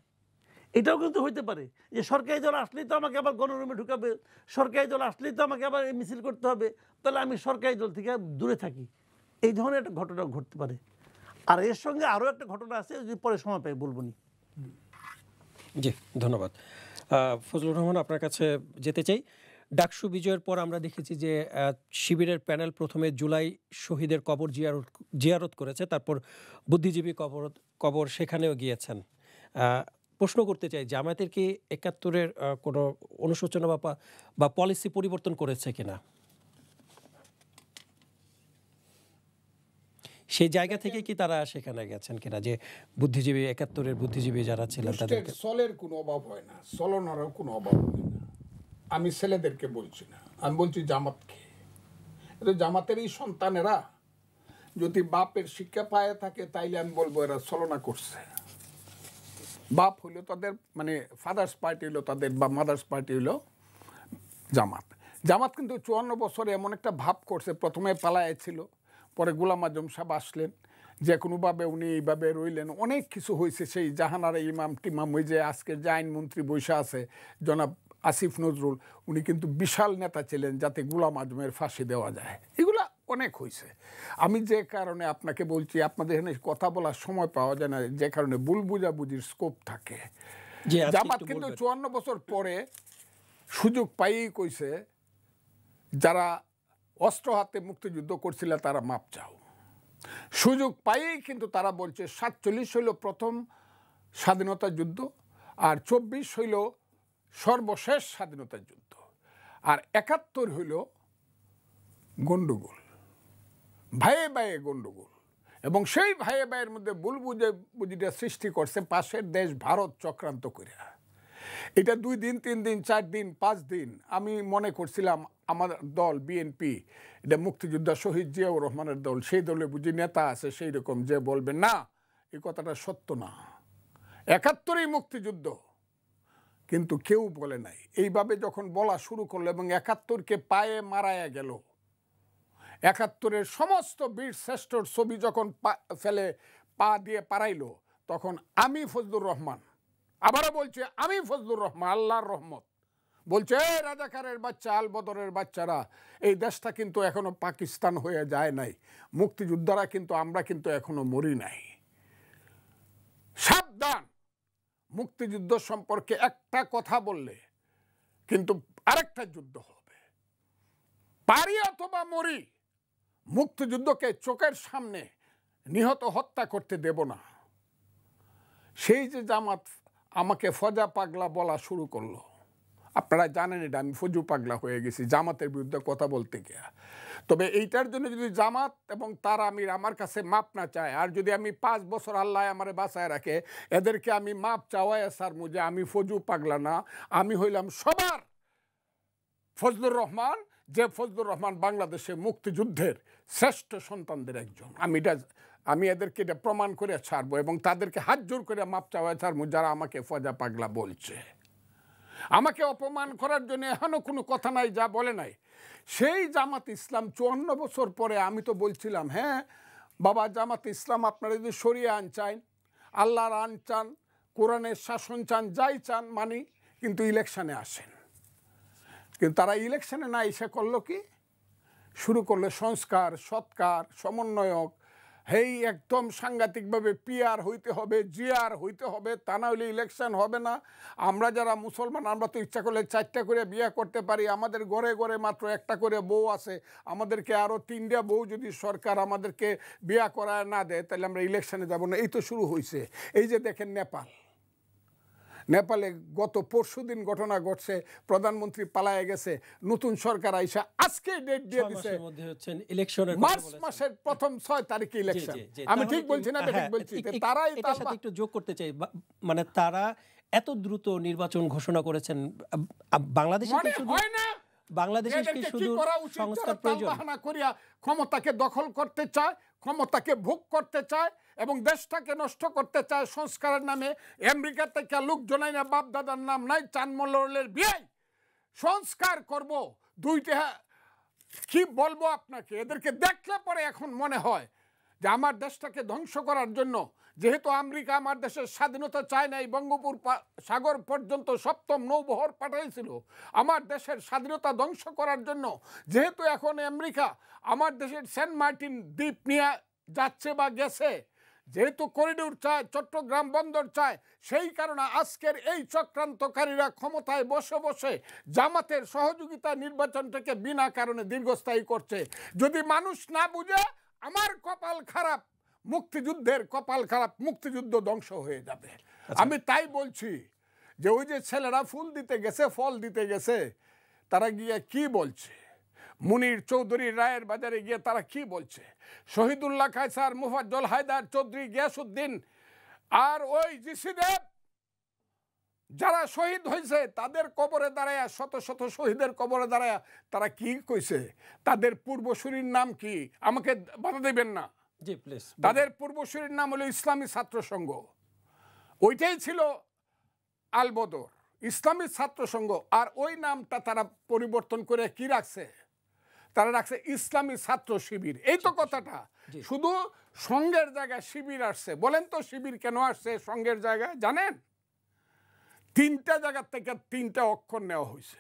এটাও কিন্তু হইতে পারে যে সরকারি দল আসলেই তো আমাকে আবার গণরুমে ঢুকাবে, সরকারি দল আসলেই তো আমাকে আবার মিছিল করতে হবে, তাহলে আমি সরকারি দল থেকে দূরে থাকি। এই ধরনের একটা ঘটনা ঘটতে পারে। আর এর সঙ্গে আরও একটা ঘটনা আছে, যদি পরে সময় পাই বলবো নি। জি ধন্যবাদ। ফজলুর রহমান, আপনার কাছে যেতে চাই। ডাকসু বিজয়ের পর আমরা দেখেছি যে শিবিরের প্যানেল প্রথমে জুলাই শহীদের কবর জিয়ারত করেছে, তারপর বুদ্ধিজীবী কবর সেখানেও গিয়েছেন। প্রশ্ন করতে চাই, জামায়াতের কি ৭১-এর কোনো অনুশোচনা বা পলিসি পরিবর্তন করেছে কিনা? সেই জায়গা থেকে কি তারা সেখানে গেছেন কিনা, যে বুদ্ধিজীবী ৭১-এর বুদ্ধিজীবী যারা ছিলেন তাদেরকে? চলের কোনো অভাব হয় না, চলনারও কোনো অভাব হয় না। আমি ছেলেদেরকে বলছি না, আমি বলছি জামাতকে। জামাতেরই সন্তানেরা যদি বাপের শিক্ষা পায় থাকে, তাইলে আমি বলবো এরা ছলনা করছে। বাপ হইলো তাদের মানে ফাদার্স পার্টি হইলো তাদের, বা মাদার্স পার্টি হইলো জামাত। জামাত কিন্তু ৫৪ বছরে এমন একটা ভাব করছে, প্রথমে পালায় ছিল, পরে গোলাম আজম সাহেব আসলেন, যে কোনোভাবে উনি এইভাবে রইলেন, অনেক কিছু হয়েছে। সেই জাহানারা ইমাম টিমাম, ওই যে আজকের যে আইনমন্ত্রী বৈশা আছে জনাব আসিফ নজরুল, উনি কিন্তু বিশাল নেতা ছিলেন যাতে গোলাম আজমের ফাঁসি দেওয়া যায়। এগুলা অনেক হয়েছে। আমি যে কারণে আপনাকে বলছি, আপনাদের এখানে কথা বলার সময় পাওয়া যায় না, যে কারণে ভুল বুঝাবুঝির স্কোপ থাকে। জামাত কিন্তু ৫৪ বছর পরে সুযোগ পাইয়েই কইছে, যারা অস্ত্র হাতে মুক্তিযুদ্ধ করছিল তারা মাপ চাও। সুযোগ পাইয়েই কিন্তু তারা বলছে ৪৭ হইল প্রথম স্বাধীনতা যুদ্ধ, আর ২৪ হইল সর্বশেষ স্বাধীনতা যুদ্ধ, আর ৭১ হইল গন্ডগোল, ভাইয়ে ভাইয়ে গন্ডগোল। এবং সেই ভাইয়ে ভাইয়ের মধ্যে ভুল বুঝিটা সৃষ্টি করছে পাশের দেশ ভারত চক্রান্ত করে। এটা ২ দিন ৩ দিন ৪ দিন ৫ দিন আমি মনে করছিলাম আমার দল বিএনপি, এটা মুক্তিযোদ্ধা শহীদ জিয়াউর রহমানের দল, সেই দলে বুঝি নেতা আছে সেই রকম, যে বলবে না এই কথাটা সত্য না, ৭১-ই মুক্তিযুদ্ধ। কিন্তু কেউ বলে নাই। এইভাবে যখন বলা শুরু করলো এবং ৭১-কে পায়ে মারায়া গেল, ৭১-এর সমস্ত বীর শ্রেষ্ঠর ছবি যখন ফেলে পা দিয়ে পারাইলো, তখন আমি ফজলুর রহমান, আবারও বলছে আমি ফজলুর রহমান, আল্লাহর রহমত, বলছে এই রাজাকারের বাচ্চা, আল বদরের বাচ্চারা, এই দেশটা কিন্তু এখনো পাকিস্তান হয়ে যায় নাই, মুক্তিযোদ্ধারা কিন্তু, আমরা কিন্তু এখনো মরি নাই, সাবধান, মুক্তিযুদ্ধ সম্পর্কে একটা কথা বললে কিন্তু আরেকটা যুদ্ধ হবে, পারি অথবা মরি, মুক্তিযুদ্ধকে চোখের সামনে নিহত হত্যা করতে দেব না। সেই যে জামাত আমাকে ফজা পাগলা বলা শুরু করলো, আপনারা জানেন এটা, আমি ফজু পাগলা হয়ে গেছি জামাতের বিরুদ্ধে কথা বলতে গিয়ে। তবে এইটার জন্য যদি জামাত এবং তার আমির আমার কাছে মাপ না চায়, আর যদি আমি 5 বছর আল্লাহ আমারে বাঁচায় রাখে, এদেরকে আমি মাপ চাওয়াই স্যার মুজে, আমি ফজু পাগলা না, আমি হইলাম সবার ফজলুর রহমান, যে ফজলুর রহমান বাংলাদেশে মুক্তিযুদ্ধের শ্রেষ্ঠ সন্তানদের একজন। আমি এদেরকে এটা প্রমাণ করে ছাড়বো এবং তাদেরকে হাত জোর করে মাপ চাওয়া ছাড়বো যারা আমাকে ফজা পাগলা বলছে। আমাকে অপমান করার জন্য এখনো কোনো কথা নাই, যা বলে নাই। সেই জামাত ইসলাম 54 বছর পরে আমি তো বলছিলাম, হ্যাঁ বাবা জামাত ইসলাম, আপনারা যদি শরিয়া আইন চান, আল্লাহর আইন চান, কোরআনের শাসন চান, যাই চান মানি, কিন্তু ইলেকশনে আসেন। কিন্তু তারা ইলেকশনে না এসে করলো কি, শুরু করলো সংস্কার, সৎকার, সমন্বয়ক, হেই একদম সাংঘাতিকভাবে পিআর হইতে হবে, জিআর হইতে হবে, তা না হলে ইলেকশন হবে না। আমরা যারা মুসলমান, আমরা তো ইচ্ছা করলে 4টা করে বিয়ে করতে পারি, আমাদের ঘরে ঘরে মাত্র একটা করে বউ আছে, আমাদেরকে আরও 3টা বউ যদি সরকার আমাদেরকে বিয়ে করায় না দেয়, তাহলে আমরা ইলেকশনে যাব না। এই তো শুরু হয়েছে। এই যে দেখেন নেপালে গত পরশুদিন ঘটনা ঘটছে, প্রধানমন্ত্রী পালায়ে গেছে, নতুন সরকার আইসা আজকে ডেট দিয়ে দিছে, মার্চ মাসের প্রথম 6 তারিখে ইলেকশন। আমি ঠিক বলছি না? ঠিক বলছি। তারাই এটার সাথে একটু যোগ করতে চাই, মানে তারা এত দ্রুত নির্বাচন ঘোষণা করেছেন, বাংলাদেশে কি শুধু বাংলাদেশের কি শুধু সংস্কার প্রয়োজন? ক্ষমতাকে দখল করতে চায়, ক্ষমতাকে ভোগ করতে চায় এবং দেশটাকে নষ্ট করতে চায় সংস্কারের নামে। আমেরিকা থেকে লোক জনাই না, বাপ দাদার নাম নাই, চানমোলের বিয়ে সংস্কার করব, 2টা কি বলবো আপনাকে, এদেরকে দেখলে পরে এখন মনে হয় যে আমার দেশটাকে ধ্বংস করার জন্য, যেহেতু আমেরিকা আমার দেশের স্বাধীনতা চায় না, এই বঙ্গোপসাগর পর্যন্ত 7ম নৌবহর পাঠাইছিল আমার দেশের স্বাধীনতা ধ্বংস করার জন্য, যেহেতু এখন আমেরিকা আমার দেশের সেন্ট মার্টিন দ্বীপ নিয়ে যাচ্ছে বা গেছে, যেহেতু করিডোর চায়, চট্টগ্রাম বন্দর চায়, সেই কারণে আজকের এই চক্রান্তকারীরা ক্ষমতায় বসে বসে জামাতের সহযোগিতা নির্বাচনটাকে বিনা কারণে দীর্ঘস্থায়ী করছে। যদি মানুষ না বুঝে, আমার কপাল খারাপ, মুক্তিযুদ্ধের কপাল খারাপ, মুক্তিযুদ্ধ ধ্বংস হয়ে যাবে। আমি তাই বলছি যে ওই যে ছেলেরা ফুল দিতে গেছে, ফল দিতে গেছে, তারা গিয়ে কি বলছে, মুনির চৌধুরী রায়ের বাজারে গিয়ে তারা কি বলছে, শহীদুল্লাহ কায়সার, মুফাজ্জল হায়দার চৌধুরী, গিয়াসউদ্দিন আর ওই জিসি দেব, যারা শহীদ হয়েছে তাদের কবরে দাঁড়ায়, শত শত শহীদের কবরে দাঁড়ায় তারা কি কইছে, তাদের পূর্বসূরির নাম কি, আমাকে বাধা দেবেন না, জি প্লিজ। তাদের পূর্বসূরির নাম হলো ইসলামী ছাত্র সংঘ, ওইটাই ছিল আল বদর, ইসলামী ছাত্র সংঘ। আর ওই নামটা তারা পরিবর্তন করে কি রাখছে, তারা রাখছে ইসলামী ছাত্র শিবির। এই তো কথাটা, শুধু সংঘের জায়গায় শিবির আসছে। বলেন তো শিবির কেন আসছে সংঘের জায়গায়? জানেন, 3টা জায়গা থেকে 3টা অক্ষর নেওয়া হয়েছে।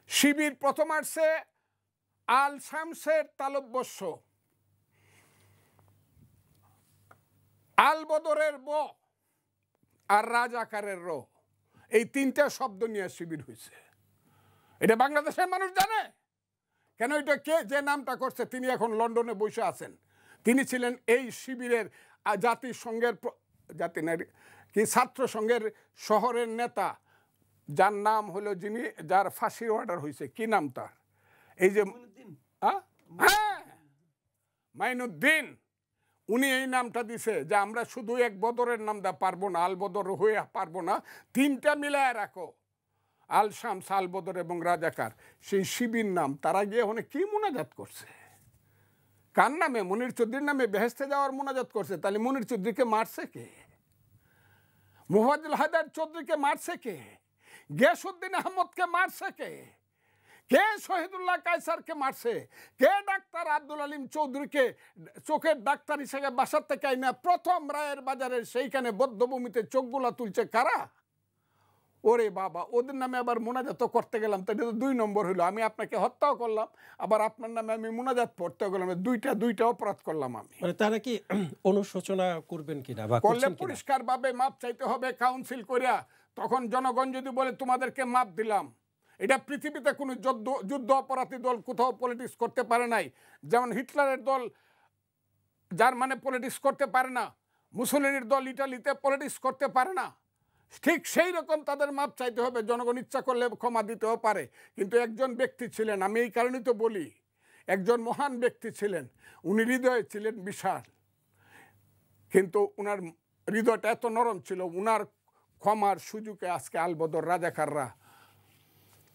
শিবির প্রথম আসছে আল শামসের তালব্যস্য, আল বদরের ব আর রাজাকারের র, এই 3টা শব্দ নিয়ে শিবির হয়েছে। এটা বাংলাদেশের মানুষ জানে কেন? এটা কে যে নামটা করছে তিনি এখন লন্ডনে বসে আছেন। তিনি ছিলেন এই শিবিরের জাতিসংঘের ছাত্র সংঘের শহরের নেতা, যার নাম হলো, যিনি যার ফাঁসির অর্ডার হয়েছে, কি নাম তার, এই যে মাইনুদ্দিন, উনি এই নামটা দিছে যে আমরা শুধু এক বদরের নাম দা পারবো না, আল বদর হয়ে পারবো না, 3টা মিলায় রাখো, আল শামস, আল বদর এবং রাজাকার, সেই শিবির নাম। তারা গিয়ে ওখানে কি মুনাজাত করছে, কার নামে? মুনির চৌধুরীর নামে বেহেশতে যাওয়ার মুনাজাত করছে। তাহলে মুনির চৌধুরীকে মারছে কে? মুফাজ্জল হায়দার চৌধুরীকে মারছে কে? গিয়াসউদ্দিন আহমদকে মারছে কে? কে শহীদুল্লাহ কায়সারকে মারছে, কে ডাক্তার আব্দুল আলিম চৌধুরীকে চোখের ডাক্তার হিসেবে বাসার থেকে আইনা প্রথম রায়ের বাজারের সেইখানে বদ্ধভূমিতে চোখগুলা তুলছে কারা? ওরে বাবা, ওদের নামে আবার মোনাজাত করতে গেলাম তো এটা তো 2 নম্বর হইলো। আমি আপনাকে হত্যাও করলাম, আবার আপনার নামে আমি মোনাজাত পড়তে গেলাম, দুইটা অপরাধ করলাম আমি। মানে তারা কি অনুশোচনা করবেন কিনা বা করলে করছেন কিনা? পরিষ্কারভাবে মাপ চাইতে হবে কাউন্সিল করিয়া। তখন জনগণ যদি বলে তোমাদেরকে মাপ দিলাম, এটা পৃথিবীতে কোনো যুদ্ধ অপরাধী দল কোথাও পলিটিক্স করতে পারে নাই। যেমন হিটলারের দল জার্মানে পলিটিক্স করতে পারে না, মুসোলিনির দল ইটালিতে পলিটিক্স করতে পারে না, ঠিক সেই রকম তাদের মাপ চাইতে হবে। জনগণ ইচ্ছা করলে ক্ষমা দিতেও পারে, কিন্তু একজন ব্যক্তি ছিলেন, আমি এই কারণেই তো বলি একজন মহান ব্যক্তি ছিলেন, উনি হৃদয়ে ছিলেন বিশাল, কিন্তু উনার হৃদয়টা এত নরম ছিল, উনার ক্ষমার সুযোগে আজকে আলবদর রাজাকাররা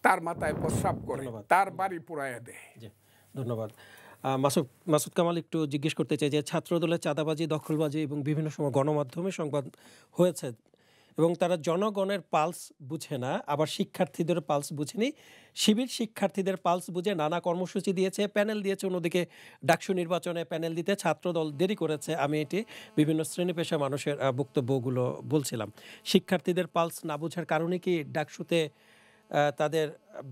তার মাথায় প্রস্রাব করে, তার বাড়ি পুড়াইয়া দেয়। জি, ধন্যবাদ। মাসুদ কামাল, একটু জিজ্ঞেস করতে চাই যে ছাত্রদলের চাঁদাবাজি, দখলবাজি এবং বিভিন্ন সময় গণমাধ্যমে সংবাদ হয়েছে এবং তারা জনগণের পালস বুঝে না, আবার শিক্ষার্থীদের পালস বুঝেনি। শিবির শিক্ষার্থীদের পালস বুঝে নানা কর্মসূচি দিয়েছে, প্যানেল দিয়েছে, অন্যদিকে ডাকসু নির্বাচনে প্যানেল দিতে ছাত্রদল দেরি করেছে। আমি এটি বিভিন্ন শ্রেণী পেশা মানুষের বক্তব্যগুলো বলছিলাম। শিক্ষার্থীদের পালস না বোঝার কারণে কি ডাকসুতে তাদের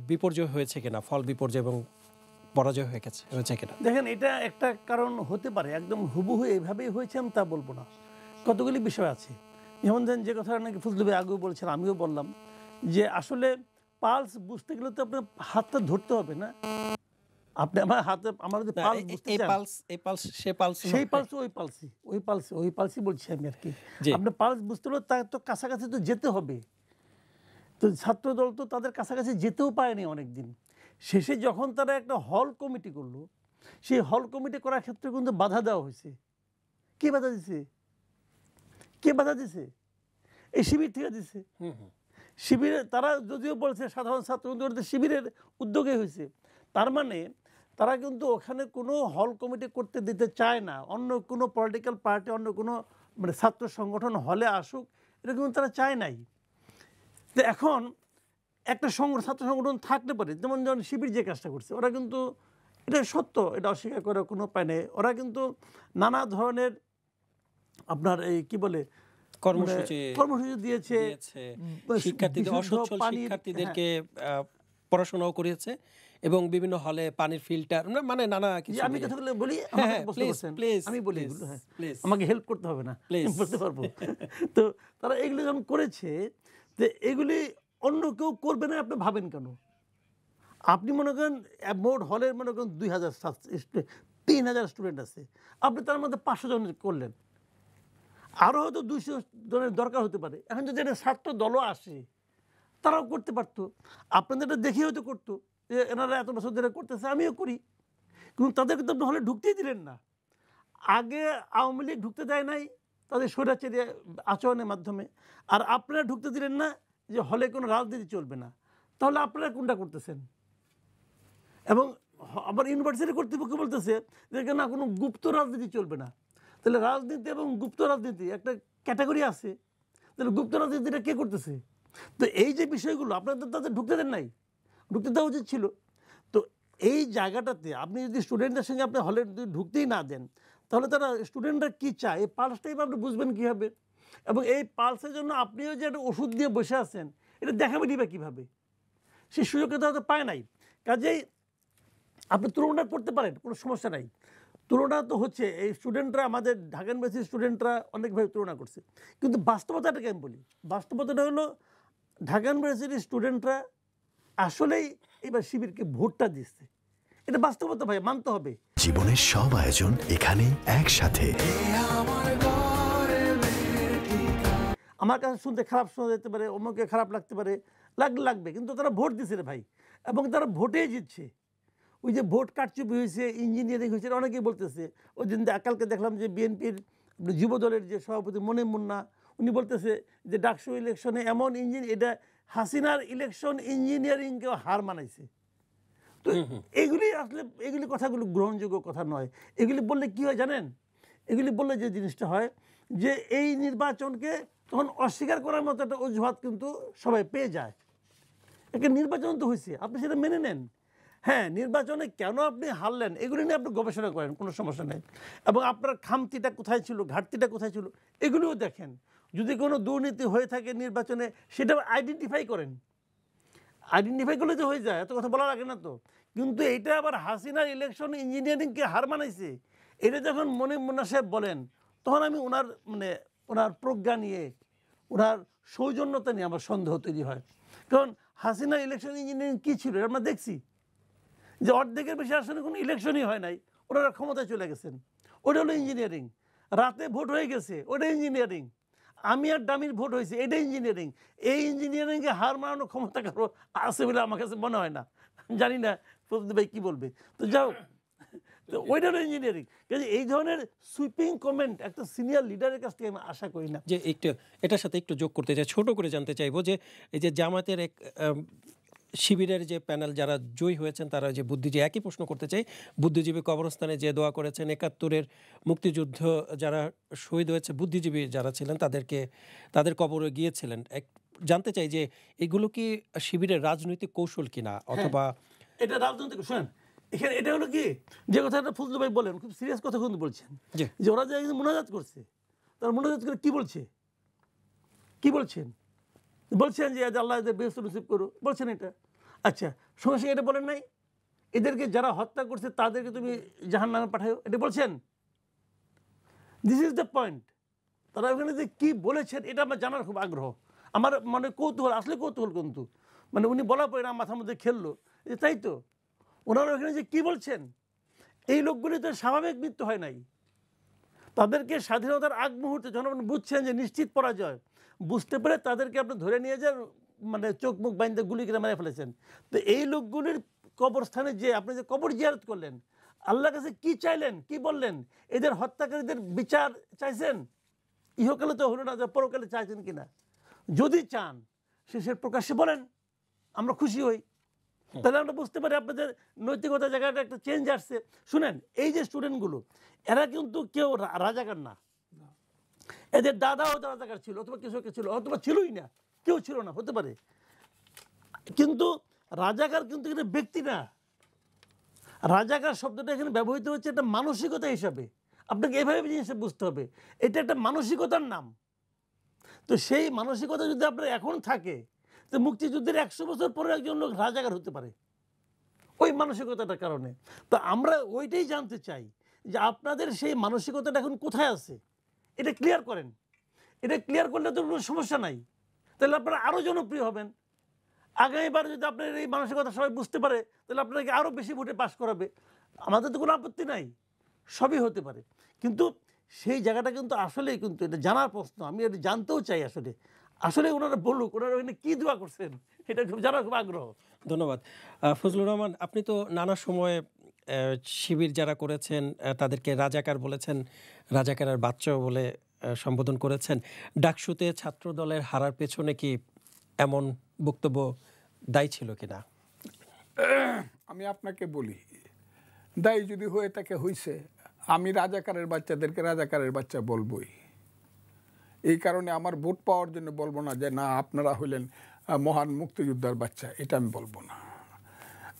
বিপর্যয় হয়েছে কিনা, ফল বিপর্যয় এবং পরাজয় হয়েছে কিনা? দেখেন, এটা একটা কারণ হতে পারে, একদম হুবহু এইভাবেই হয়েছে আমি তা বলবো না। কতগুলি বিষয় আছে, যেমন ধরেন যে কথা নাকি ফজলুভাই আগেও বলছেন, আমিও বললাম যে আসলে পালস বুঝতে গেলে তো আপনার হাতটা ধরতে হবে না। আপনি আমার হাতে আমার যদি পালস বুঝতে চান, সেই পালস ওই পালসই বলছি আমি আর কি। আপনি পালস বুঝতে হলে তার তো কাছাকাছি তো যেতে হবে। তো ছাত্রদল তো তাদের কাছাকাছি যেতেও পারেনি অনেকদিন। শেষে যখন তারা একটা হল কমিটি করলো, সেই হল কমিটি করার ক্ষেত্রে কিন্তু বাধা দেওয়া হয়েছে। কে বাধা দিছে? এই শিবির থেকে দিছে। শিবিরে তারা যদিও বলছে সাধারণ ছাত্র শিবিরের উদ্যোগে হয়েছে, তার মানে তারা কিন্তু ওখানে কোনো হল কমিটি করতে দিতে চায় না। অন্য কোনো পলিটিক্যাল পার্টি, অন্য কোনো মানে ছাত্র সংগঠন হলে আসুক, এটা কিন্তু তারা চায় নাই। তো এখন একটা ছাত্র সংগঠন থাকলে পারে, যেমন শিবির যে কাজটা করছে, ওরা কিন্তু এটা সত্য, এটা অস্বীকার করার কোনো উপায় নেই। ওরা কিন্তু নানা ধরনের আপনার এই কি বলে কর্মসূচি দিয়েছে, শিক্ষার্থীদেরকে পড়াশোনাও করিয়েছে এবং বিভিন্ন হলে পানির ফিল্টার, মানে নানা কিছু। আমি কথাগুলো বলি, আমি বলি, আমাকে হেল্প করতে হবে না, বলতে পারবো। তো তারা এগুলো যখন করেছে, তো এগুলি অন্য কেউ করবে না আপনি ভাবেন কেন? আপনি মনে করেন মোট হলের মনে করেন 3,000 স্টুডেন্ট আছে, আপনি তার মধ্যে 500 জন করলেন, আরও হয়তো 200 জনের দরকার হতে পারে। এখন যদি একটা ছাত্র দলও আসে, তারাও করতে পারতো, আপনাদের এটা দেখে হয়তো করতো যে এনারা এত বছর ধরে করতেছে, আমিও করি। কিন্তু তাদেরকে তো আপনি হলে ঢুকতেই দিলেন না। আগে আওয়ামী লীগ ঢুকতে দেয় নাই তাদের স্বৈরাচারী আচরণের মাধ্যমে, আর আপনারা ঢুকতে দিলেন না যে হলে কোনো রাজনীতি চলবে না। তাহলে আপনারা কোনটা করতেছেন? এবং আবার ইউনিভার্সিটি কর্তৃপক্ষ বলতেছে যে না, কোনো গুপ্ত রাজনীতি চলবে না। তাহলে রাজনীতি এবং গুপ্ত রাজনীতি একটা ক্যাটাগরি আছে, তাহলে গুপ্ত রাজনীতিটা কে করতেছে? তো এই যে বিষয়গুলো আপনাদের তাদের ঢুকতে দেন নাই, ঢুকতে দেওয়া উচিত ছিল। তো এই জায়গাটাতে আপনি যদি স্টুডেন্টদের সঙ্গে আপনি হলে ঢুকতেই না দেন, তাহলে তারা স্টুডেন্টরা কী চায় এই পালসটাই আপনি বুঝবেন কীভাবে? এবং এই পালসের জন্য আপনিও যে একটা ওষুধ দিয়ে বসে আছেন, এটা দেখাবে দিবে কীভাবে? সেই সুযোগটা তো পায় নাই। কাজেই আপনি তুলনা করতে পারেন, কোনো সমস্যা নাই। তুলনা তো হচ্ছে, এই স্টুডেন্টরা, আমাদের ঢাকা ইউনিভার্সিটির স্টুডেন্টরা অনেকভাবে তুলনা করছে, কিন্তু বাস্তবতাটাকে আমি বলি, বাস্তবতাটা হলো ঢাকা ইউনিভার্সিটির স্টুডেন্টরা আসলেই এবার শিবিরকে ভোটটা দিচ্ছে। এটা বাস্তবতা ভাই, মানতে হবে। জীবনের সব আয়োজন এখানে একসাথে। আমার কাছে শুনতে খারাপ শোনা যেতে পারে, অন্যকে খারাপ লাগতে পারে, লাগবে, কিন্তু তারা ভোট দিচ্ছে রে ভাই, এবং তারা ভোটেই জিতছে। ওই যে ভোট কারচুপি হয়েছে, ইঞ্জিনিয়ারিং হয়েছে, অনেকেই বলতেছে। ওই দিন কালকে দেখলাম যে বিএনপির যুব দলের যে সভাপতি মনির মুন্না, উনি বলতেছে যে ডাকসু ইলেকশনে এমন এটা হাসিনার ইলেকশন ইঞ্জিনিয়ারিংকেও হার মানাইছে। তো এগুলি আসলে এগুলি কথাগুলো গ্রহণযোগ্য কথা নয়। এগুলি বললে কি হয় জানেন? এগুলি বললে যে জিনিসটা হয় যে এই নির্বাচনকে তখন অস্বীকার করার মতো একটা অজুহাত কিন্তু সবাই পেয়ে যায়। একটা নির্বাচন তো হয়েছে, আপনি সেটা মেনে নেন। হ্যাঁ, নির্বাচনে কেন আপনি হারলেন এগুলি নিয়ে আপনি গবেষণা করেন, কোনো সমস্যা নেই। এবং আপনার খামতিটা কোথায় ছিল, ঘাটতিটা কোথায় ছিল, এগুলিও দেখেন। যদি কোনো দুর্নীতি হয়ে থাকে নির্বাচনে, সেটা আইডেন্টিফাই করেন। আইডেন্টিফাই করলে তো হয়ে যায়, এত কথা বলা লাগে না তো। কিন্তু এইটা আবার হাসিনার ইলেকশন ইঞ্জিনিয়ারিংকে হার মানাইছে, এটা যখন মুন্না সাহেব বলেন, তখন আমি ওনার প্রজ্ঞা নিয়ে, ওনার সৌজন্যতা নিয়ে আমার সন্দেহ তৈরি হয়। কারণ হাসিনার ইলেকশন ইঞ্জিনিয়ারিং কী ছিল আমরা দেখছি, যে অর্ধেকের বেশি আসলে কোনো ইলেকশনই হয় নাই, ওনারা ক্ষমতায় চলে গেছেন, ওটা হলো ইঞ্জিনিয়ারিং। রাতে ভোট হয়ে গেছে, ওটা ইঞ্জিনিয়ারিং। আমি আর ডামির ভোট হয়েছে, এটা ইঞ্জিনিয়ারিং। এই ইঞ্জিনিয়ারিংয়ে হার মারানোর ক্ষমতা কারো আছে বলে আমার কাছে মনে হয় না। জানি না প্রদীপ ভাই কী বলবে, তো যাও, তো ওইটা হলো ইঞ্জিনিয়ারিং। কাজে এই ধরনের সুইপিং কমেন্ট একটা সিনিয়র লিডারের কাছ থেকে আমি আশা করি না। যে একটু এটার সাথে একটু যোগ করতে চাই, ছোট করে জানতে চাইবো যে এই যে জামাতের এক শিবিরের যে প্যানেল যারা জয়ী হয়েছেন তারা যে বুদ্ধিজীবী, একই প্রশ্ন করতে চাই, বুদ্ধিজীবী কবরস্থানে যে দোয়া করেছেন, ৭১-এর মুক্তিযুদ্ধ যারা শহীদ হয়েছে বুদ্ধিজীবী যারা ছিলেন তাদের কবরে গিয়েছিলেন, জানতে চাই যে এগুলো কি শিবিরের রাজনৈতিক কৌশল কিনা, অথবা এটা রাজনৈতিক? শোনেন, এখানে এটা হলো কি, যে কথাটা ফজলু ভাই বলেন, খুব সিরিয়াস কথা কিন্তু বলছেন, যে ওরা যে মোনাজাত করছে, তারা মোনাজাত করে কি বলছে, কি বলছেন? বলছেন যে আল্লাহ এদের বেহেশত নসিব করো, বলছেন এটা। আচ্ছা, সঙ্গে সঙ্গে এটা বলেন নাই এদেরকে যারা হত্যা করছে তাদেরকে তুমি জাহান্নামে পাঠাও, এটা বলছেন? This is the point. তারা ওখানে যে কী বলেছেন এটা আমার জানার খুব আগ্রহ, আমার কৌতূহল, আসলে কৌতূহল। কিন্তু উনি বলার পরে আমার মাথার মধ্যে খেললো যে তাই তো, ওনারা ওখানে যে কী বলছেন, এই লোকগুলি তো স্বাভাবিক মৃত্যু হয় নাই। তাদেরকে স্বাধীনতার আগ মুহূর্তে যখন বুঝছেন যে নিশ্চিত পরাজয়, বুঝতে পেরে তাদেরকে আপনি ধরে নিয়ে যান, চোখ মুখ বাইন্দে গুলি করে মেরে ফেলেছেন। তো এই লোকগুলির কবরস্থানে যে আপনি যে কবর জিয়ারত করলেন, আল্লাহর কাছে কি চাইলেন, কি বললেন? এদের হত্যাকারীদের বিচার চাইছেন? ইহকালে তো হলো না, যে পরকালে চাইছেন কিনা? যদি চান সে প্রকাশ্যে বলেন, আমরা খুশি হই। তাহলে আমরা বুঝতে পারি আপনাদের নৈতিকতা জায়গাটা একটা চেঞ্জ আসছে। শুনেন, এই যে স্টুডেন্টগুলো, এরা কিন্তু কেউ রাজাকার না। এদের দাদাও রাজাকার ছিল, অথবা কিছু ছিল, অথবা ছিলই না, কেউ ছিল না, হতে পারে। কিন্তু রাজাকার কিন্তু এখানে ব্যক্তি না। রাজাকার শব্দটা এখানে ব্যবহৃত হচ্ছে একটা মানসিকতা হিসাবে। আপনাকে এভাবে জিনিসটা বুঝতে হবে, এটা একটা মানসিকতার নাম। তো সেই মানসিকতা যদি আপনার এখন থাকে, তো মুক্তিযুদ্ধের 100 বছর পরে একজন লোক রাজাকার হতে পারে ওই মানসিকতাটার কারণে। তো আমরা ওইটাই জানতে চাই যে আপনাদের সেই মানসিকতাটা এখন কোথায় আছে, এটা ক্লিয়ার করেন। এটা ক্লিয়ার করলে তো কোনো সমস্যা নাই, তাহলে আপনারা আরও জনপ্রিয় হবেন। আগামীবার যদি আপনার এই মানসিকতা সবাই বুঝতে পারে, তাহলে আপনাকে আরও বেশি ভোটে পাস করাবে। আমাদের তো কোনো আপত্তি নাই, সবই হতে পারে। কিন্তু সেই জায়গাটা কিন্তু আসলেই কিন্তু এটা জানার প্রশ্ন, আমি এটা জানতেও চাই আসলে। আসলে ওনারা বলুক, ওনারা ওখানে কী দোয়া করছেন, এটা খুব জানার খুব আগ্রহ। ধন্যবাদ। ফজলুর রহমান, আপনি তো নানা সময়ে শিবির যারা করেছেন তাদেরকে রাজাকার বলেছেন, রাজাকারের বাচ্চাও বলে সম্বোধন করেছেন। ডাকসুতে ছাত্র দলের হারার পেছনে কি এমন বক্তব্য দায়ী ছিল কিনা? আমি আপনাকে বলি, দায়ী যদি হয়ে থাকে হইছে। আমি রাজাকারের বাচ্চাদেরকে রাজাকারের বাচ্চা বলবই। এই কারণে আমার ভোট পাওয়ার জন্য বলবো না যে না আপনারা হইলেন মহান মুক্তিযোদ্ধার বাচ্চা, এটা আমি বলবো না।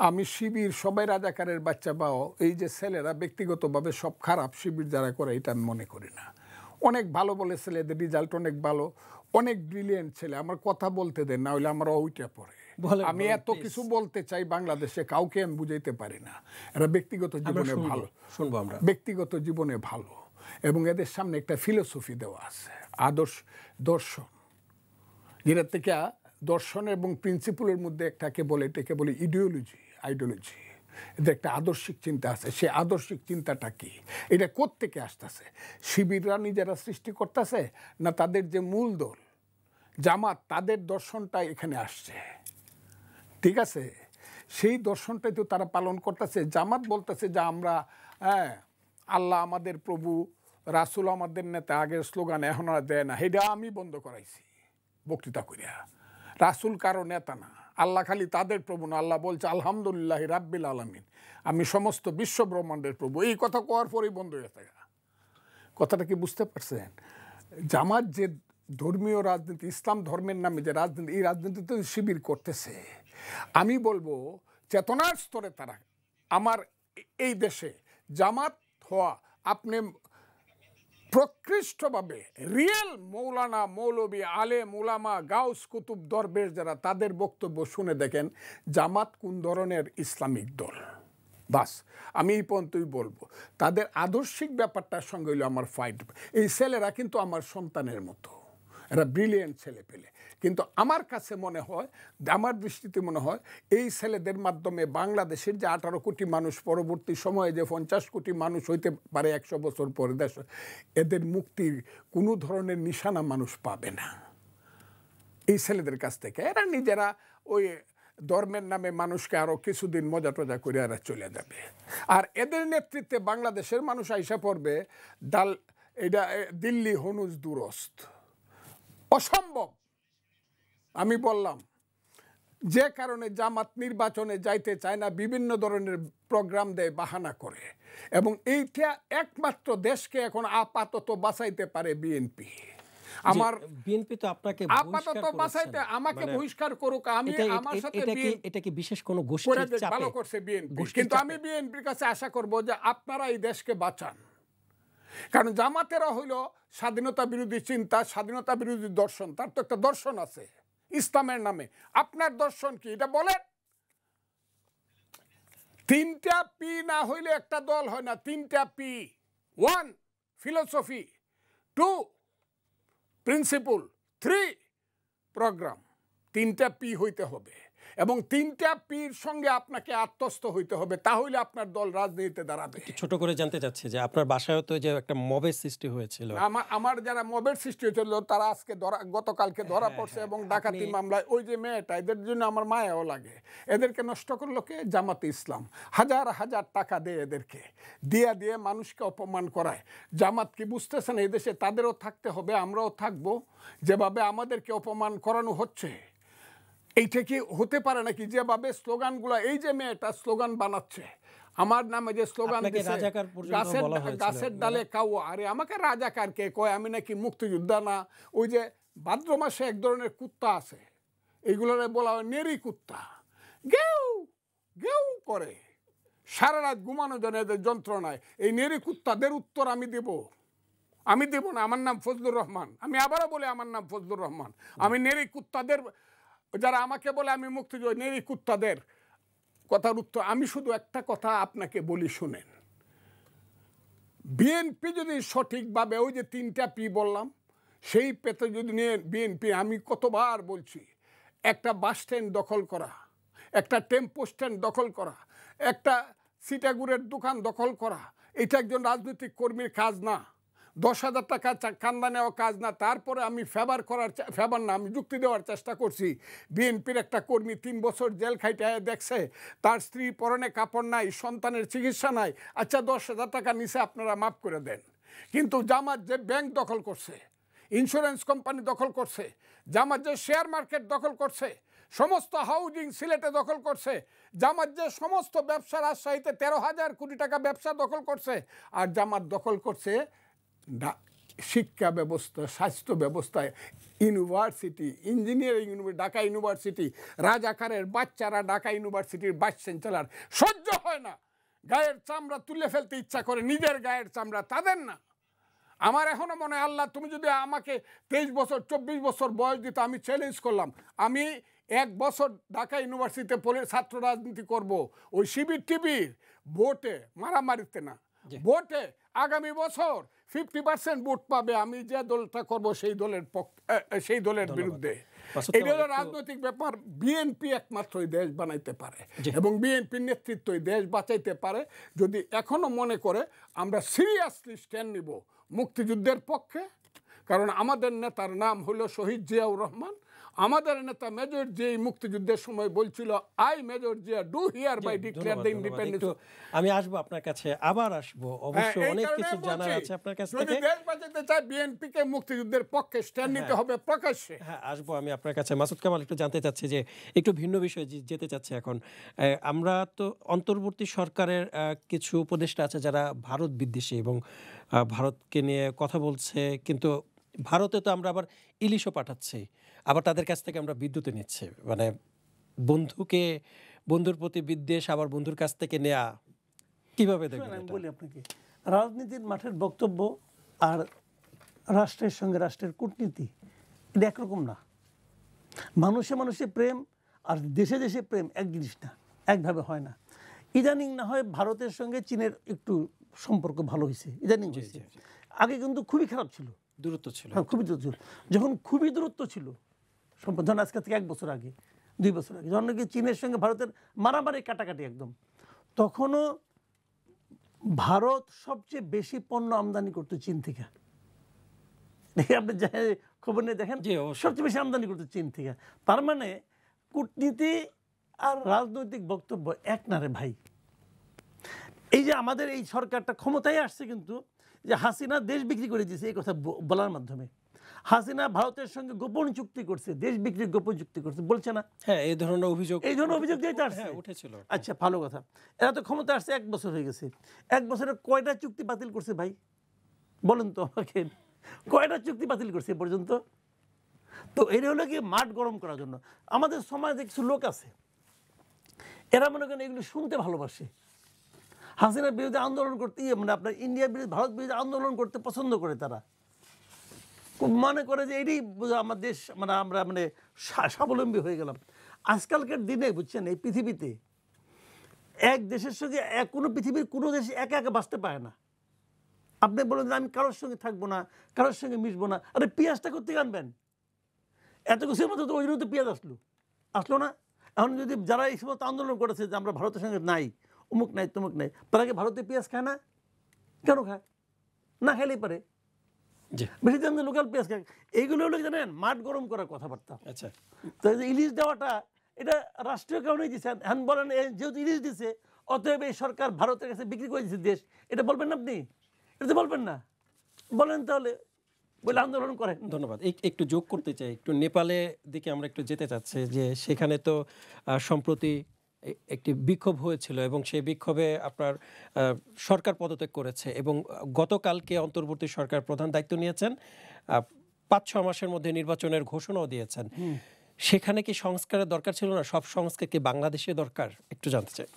আমি শিবির সবাই রাজাকারের বাচ্চা পাও, এই যে ছেলেরা ব্যক্তিগতভাবে সব খারাপ শিবির যারা করে, এটা আমি মনে করি না। অনেক ভালো বলে ছেলেদের রেজাল্ট অনেক ভালো, অনেক ব্রিলিয়েন্ট ছেলে। আমার কথা বলতে দেন, না হলে আমার ওইটা পড়ে। আমি এত কিছু বলতে চাই, বাংলাদেশে কাউকে আমি বুঝাইতে পারি না। এরা ব্যক্তিগত জীবনে ভালো, শুনবো আমরা, ব্যক্তিগত জীবনে ভালো, এবং এদের সামনে একটা ফিলোসফি দেওয়া আছে, আদর্শ দর্শন, যেটা থেকে দর্শন এবং প্রিন্সিপালের মধ্যে একটাকে বলে, এটাকে বলে আইডিওলজি। এদের একটা আদর্শিক চিন্তা আছে। সে আদর্শিক চিন্তাটা কি, এটা কোত্থেকে আসতেছে? শিবিররা নিজেরা সৃষ্টি করতেছে, না তাদের যে মূল দল জামাত, তাদের দর্শনটা এখানে আসছে? ঠিক আছে, সেই দর্শনটাই তো তারা পালন করতেছে। জামাত বলতেছে যে আমরা আল্লাহ আমাদের প্রভু, রাসূল আমাদের নেতা, আগের স্লোগান এখন আর দেয় না, এটা আমি বন্ধ করাইছি বক্তৃতা করিয়া। রাসূল কারো নেতা না, আল্লাহ খালি তাদের প্রভু না। আল্লাহ বলছে আলহামদুলিল্লাহ রাব্বিল আলামিন, আমি সমস্ত বিশ্ব ব্রহ্মাণ্ডের প্রভু। এই কথা কোয়ার পরেই বন্ধ হয়ে থাকে। কথাটা কি বুঝতে পারছেন? জামাত যে ধর্মীয় রাজনীতি, ইসলাম ধর্মের নামে যে রাজনীতি, এই রাজনীতি তো শিবির করতেছে। আমি বলবো চেতনার স্তরে তারা আমার এই দেশে জামাত হওয়া আপনি প্রকৃষ্টভাবে রিয়েল মৌলানা মৌলবী আলেম উলামা গাউস কুতুব দরবেশ যারা তাদের বক্তব্য শুনে দেখেন জামাত কোন ধরনের ইসলামিক দল। বাস আমি এই পর্যন্তই বলবো। তাদের আদর্শিক ব্যাপারটার সঙ্গে হইলো আমার ফাইট। এই ছেলেরা কিন্তু আমার সন্তানের মতো, এরা ব্রিলিয়েন্ট ছেলে পেলে, কিন্তু আমার কাছে মনে হয়, আমার দৃষ্টিতে মনে হয় এই ছেলেদের মাধ্যমে বাংলাদেশের যে 18 কোটি মানুষ, পরবর্তী সময়ে যে 50 কোটি মানুষ হইতে পারে 100 বছর পরে দেশ, এদের মুক্তির কোনো ধরনের নিশানা মানুষ পাবে না এই ছেলেদের কাছ থেকে। এরা নিজেরা ওই ধর্মের নামে মানুষকে আরও কিছুদিন মজা টজা করে এরা চলে যাবে। আর এদের নেতৃত্বে বাংলাদেশের মানুষ আইসা পড়বে এটা দিল্লি হনুজ দুরস্ত, অসম্ভব। আমি বললাম যে কারণে জামাত নির্বাচনে যাইতে চায় না, বিভিন্ন ধরনের প্রোগ্রাম দেয়, বাহানা করে, এবং এইটা একমাত্র দেশকে এখন আপাতত বাঁচাইতে পারে বিএনপি। আমার বিএনপি তো আপনাকে আপাতত বাঁচাইতে আমাকে বহিষ্কার করুক, আমি আমার সাথে এটা কি বিশেষ কোনো গোষ্ঠীর চাপে ভালো করছে বিএনপি, কিন্তু আমি বিএনপির কাছে আশা করব যে আপনারা এই দেশকে বাঁচান। কারণ জামাতেরা হইল স্বাধীনতা বিরোধী চিন্তা, স্বাধীনতা বিরোধী দর্শন, তার তো একটা দর্শন আছে ইসলামের নামে। আপনার দর্শন কি এটা বলেন? 3টা পি না হইলে একটা দল হয় না। 3টা পি: 1 ফিলোসফি, 2 প্রিন্সিপল, 3 প্রোগ্রাম। 3টা পি হইতে হবে, এবং 3টা পির সঙ্গে আপনাকে আত্মস্থ হইতে হবে, তাহলে আপনার দল রাজনীতিতে দাঁড়াবে। ছোট করে জানতে চাচ্ছি যে আপনার বাসায় তো যে একটা মবের সৃষ্টি হয়েছিল, আমার যারা মবের সৃষ্টি হয়েছিল তারা আজকে গতকালকে ধরা পড়ছে, এবং ডাকাতি মামলায় ওই যে মেয়েটা, এদের জন্য আমার মায়াও লাগে। এদেরকে নষ্ট করলো কে? জামাতে ইসলাম। হাজার হাজার টাকা দেয় এদেরকে, দিয়ে মানুষকে অপমান করায়। জামাত কি বুঝতেছেন এই দেশে তাদেরও থাকতে হবে, আমরাও থাকবো? যেভাবে আমাদেরকে অপমান করানো হচ্ছে, এইটা কি হতে পারে নাকি? যেভাবে স্লোগানগুলো, এই যে মেয়েটা স্লোগান বানাচ্ছে আমার নামে, যে স্লোগান গাছের ডালে কাউ, আরে আমাকে রাজাকার কে কয়? আমি নাকি মুক্তিযোদ্ধা না? ওই যে ভাদ্র মাসে এক ধরনের কুত্তা আছে, এইগুলোরে বলা হয় নেরি কুত্তা, গেউ গেউ করে সারা রাত ঘুমানো যায় না এদের যন্ত্রণায়। এই নেরি কুত্তাদের উত্তর আমি দেব না। আমার নাম ফজলুর রহমান, আমি আবারও বলি আমার নাম ফজলুর রহমান। আমি নেরি কুত্তাদের, যারা আমাকে বলে আমি মুক্তিযোদ্ধা, নেরি কুত্তাদের কথার উত্তর আমি শুধু একটা কথা আপনাকে বলি, শুনেন। বিএনপি যদি সঠিকভাবে ওই যে 3টা পি বললাম, সেই পেতে যদি নিয়ে বিএনপি, আমি কতবার বলছি, একটা বাস স্ট্যান্ড দখল করা, একটা টেম্পো স্ট্যান্ড দখল করা, একটা সিটাগুড়ের দোকান দখল করা, এটা একজন রাজনৈতিক কর্মীর কাজ না। 10,000 টাকা কান্দা নেওয়া কাজ না। তারপরে আমি আমি যুক্তি দেওয়ার চেষ্টা করছি। বিএনপির একটা কর্মী 3 বছর জেল খাইতে দেখছে, তার স্ত্রী পরনে কাপড় নাই, সন্তানের চিকিৎসা নাই। আচ্ছা 10,000 টাকা নিচে আপনারা মাফ করে দেন। কিন্তু জামাত যে ব্যাংক দখল করছে, ইন্স্যুরেন্স কোম্পানি দখল করছে, জামাত যে শেয়ার মার্কেট দখল করছে, সমস্ত হাউজিং সিলেটে দখল করছে, জামাত যে সমস্ত ব্যবসা, রাজশাহীতে 13,000 কোটি টাকা ব্যবসা দখল করছে, আর জামাত দখল করছে শিক্ষা ব্যবস্থা, স্বাস্থ্য ব্যবস্থায়, university, engineering university, Dhaka university, রাজাকারের বাচ্চারা ঢাকা ইউনিভার্সিটির ভাইস চ্যান্সেলর। সহ্য হয় না, গায়ের চামড়া তুলে ফেলতে ইচ্ছা করে, নিজের গায়ের চামড়া, তাদের না। আমার এখনো মনে হয়, আল্লাহ তুমি যদি আমাকে 23 বছর 24 বছর বয়স দিত, আমি চ্যালেঞ্জ করলাম, আমি 1 বছর ঢাকা ইউনিভার্সিটিতে ছাত্র রাজনীতি করব, ওই শিবির টিবির ভোটে মারামারিতে না, ভোটে আগামী বছর 50% ভোট পাবে, আমি যে দলটা করব সেই দলের বিরুদ্ধে। এই হলো রাজনৈতিক ব্যাপার। বিএনপি একমাত্র দেশ বানাইতে পারে, এবং বিএনপির নেতৃত্ব দেশ বাঁচাইতে পারে যদি এখনো মনে করে আমরা সিরিয়াসলি স্ট্যান্ড নিব মুক্তিযুদ্ধের পক্ষে। কারণ আমাদের নেতার নাম হলো শহীদ জিয়াউর রহমান। আমাদের নেতা মেজর জিয়া মুক্তিযুদ্ধের সময় বলছিল, I Major Zia do hereby declare the independence. আমি আসবো আপনার কাছে, আবার আসবো, অবশ্য অনেক কিছু জানার আছে আপনার কাছ থেকে। যদি দেশ বাঁচাতে চায় বিএনপি কে মুক্তিযুদ্ধের পক্ষে স্ট্যান্ড নিতে হবে প্রকাশ্যে। হ্যাঁ, আসবো আমি আপনার কাছে। মাসুদ কামাল, একটু জানতে চাচ্ছি যে, একটু ভিন্ন বিষয়ে যেতে চাচ্ছি এখন। আমরা তো অন্তর্বর্তী সরকারের কিছু উপদেষ্টা আছে যারা ভারত বিদ্বেষী এবং ভারতকে নিয়ে কথা বলছে, কিন্তু ভারতে তো আমরা আবার ইলিশও পাঠাচ্ছি, আবার তাদের কাছ থেকে আমরা বিদ্যুৎ নিচ্ছি। মানে বন্ধুকে বন্ধুর প্রতি বিদ্বেষ আবার বন্ধুর কাছ থেকে নেয়া, কিভাবে দেখবেন আমি এটা? বলি আপনাকে, রাজনীতির মাঠের বক্তব্য আর রাষ্ট্রের সঙ্গে রাষ্ট্রের কূটনীতি এটা একরকম না। মানুষে মানুষে প্রেম আর দেশে দেশে প্রেম এক জিনিস না, একভাবে হয় না। ইদানিং না হয় ভারতের সঙ্গে চীনের একটু সম্পর্ক ভালো হয়েছে, ইদানিং হয়েছে। আগে কিন্তু খুবই খারাপ ছিল, দূরত্ব ছিল। হ্যাঁ খুবই দূরত্ব ছিল। যখন খুবই দূরত্ব ছিল সম্পর্ক, ধরুন আজকে থেকে 1 বছর আগে 2 বছর আগে, যখন নাকি চীনের সঙ্গে ভারতের মারামারি কাটাকাটি একদম, তখনও ভারত সবচেয়ে বেশি পণ্য আমদানি করতো চীন থেকে। আপনি খবর নিয়ে দেখেন, জি, অবশ্যই। সবচেয়ে বেশি আমদানি করতো চীন থেকে। তার মানে কূটনীতি আর রাজনৈতিক বক্তব্য এক না রে ভাই। এই যে আমাদের এই সরকারটা ক্ষমতায় আসছে, কিন্তু যে হাসিনা দেশ বিক্রি করে দিয়েছে এই কথা বলার মাধ্যমে, হাসিনা ভারতের সঙ্গে গোপন চুক্তি করছে, দেশ বিক্রির গোপন চুক্তি করছে, বলছে না? হ্যাঁ, এই ধরনের অভিযোগ, এই ধরনের অভিযোগ দিতে আসছে। হ্যাঁ, উঠেছিল। আচ্ছা, ভালো কথা। এরা তো ক্ষমতা আসছে 1 বছর হয়ে গেছে। 1 বছরে কয়টা চুক্তি বাতিল করছে ভাই বলেন তো আমাকে? কয়টা চুক্তি বাতিল করছে এ পর্যন্ত? তো এটা হলো কি মাঠ গরম করার জন্য। আমাদের সমাজে কিছু লোক আছে, এরা মনে করেন এগুলো শুনতে ভালোবাসে। হাসিনার বিরুদ্ধে আন্দোলন করতে, মানে আপনার ইন্ডিয়ার বিরুদ্ধে, ভারত বিরুদ্ধে আন্দোলন করতে পছন্দ করে। তারা মনে করে যে এটাই আমার দেশ, মানে আমরা মানে স্বাবলম্বী হয়ে গেলাম। আজকালকার দিনে বুঝছেন, এই পৃথিবীতে এক দেশের সঙ্গে কোনো পৃথিবীর কোনো দেশ একা একা বাঁচতে পারে না। আপনি বলেন যে আমি কারোর সঙ্গে থাকবো না, কারোর সঙ্গে মিশবো না। আরে পেঁয়াজটা করতে আনবেন, এত কিছুর মধ্যে তো ওই জন্য তো পেঁয়াজ আসলো না। এখন যদি যারা এই সমস্ত আন্দোলন করেছে যে আমরা ভারতের সঙ্গে নাই, অমুক নাই তমুক নাই, তারা কি ভারতে পেঁয়াজ খায় না? কেন খায় না? খেলেই পারে, বেশি দাম লোকাল পেঁয়াজ খায়। এইগুলো হলো জানেন মাঠ গরম করার কথাবার্তা। আচ্ছা, তো ইলিশ দেওয়াটা এটা রাষ্ট্রীয় কারণেই দিচ্ছে। হ্যাঁ বলেন, যেহেতু ইলিশ দিছে অতএব এই সরকার ভারতের কাছে বিক্রি করে দিচ্ছে দেশ, এটা বলবেন না আপনি? এটা তো বলবেন না, বলেন তাহলে, বলে আন্দোলন করেন। ধন্যবাদ। একটু যোগ করতে চাই, একটু নেপালে দিকে আমরা একটু যেতে চাচ্ছি, যে সেখানে তো সম্প্রতি একটি বিক্ষোভ হয়েছিল এবং সেই বিক্ষোভে আপনার সরকার পদত্যাগ করেছে এবং গতকালকে অন্তর্বর্তী সরকার প্রধান দায়িত্ব নিয়েছেন, 5-6 মাসের মধ্যে নির্বাচনের ঘোষণাও দিয়েছেন। সেখানে কি সংস্কারের দরকার ছিল না? সব সংস্কার কি বাংলাদেশে দরকার? একটু জানতে চাই।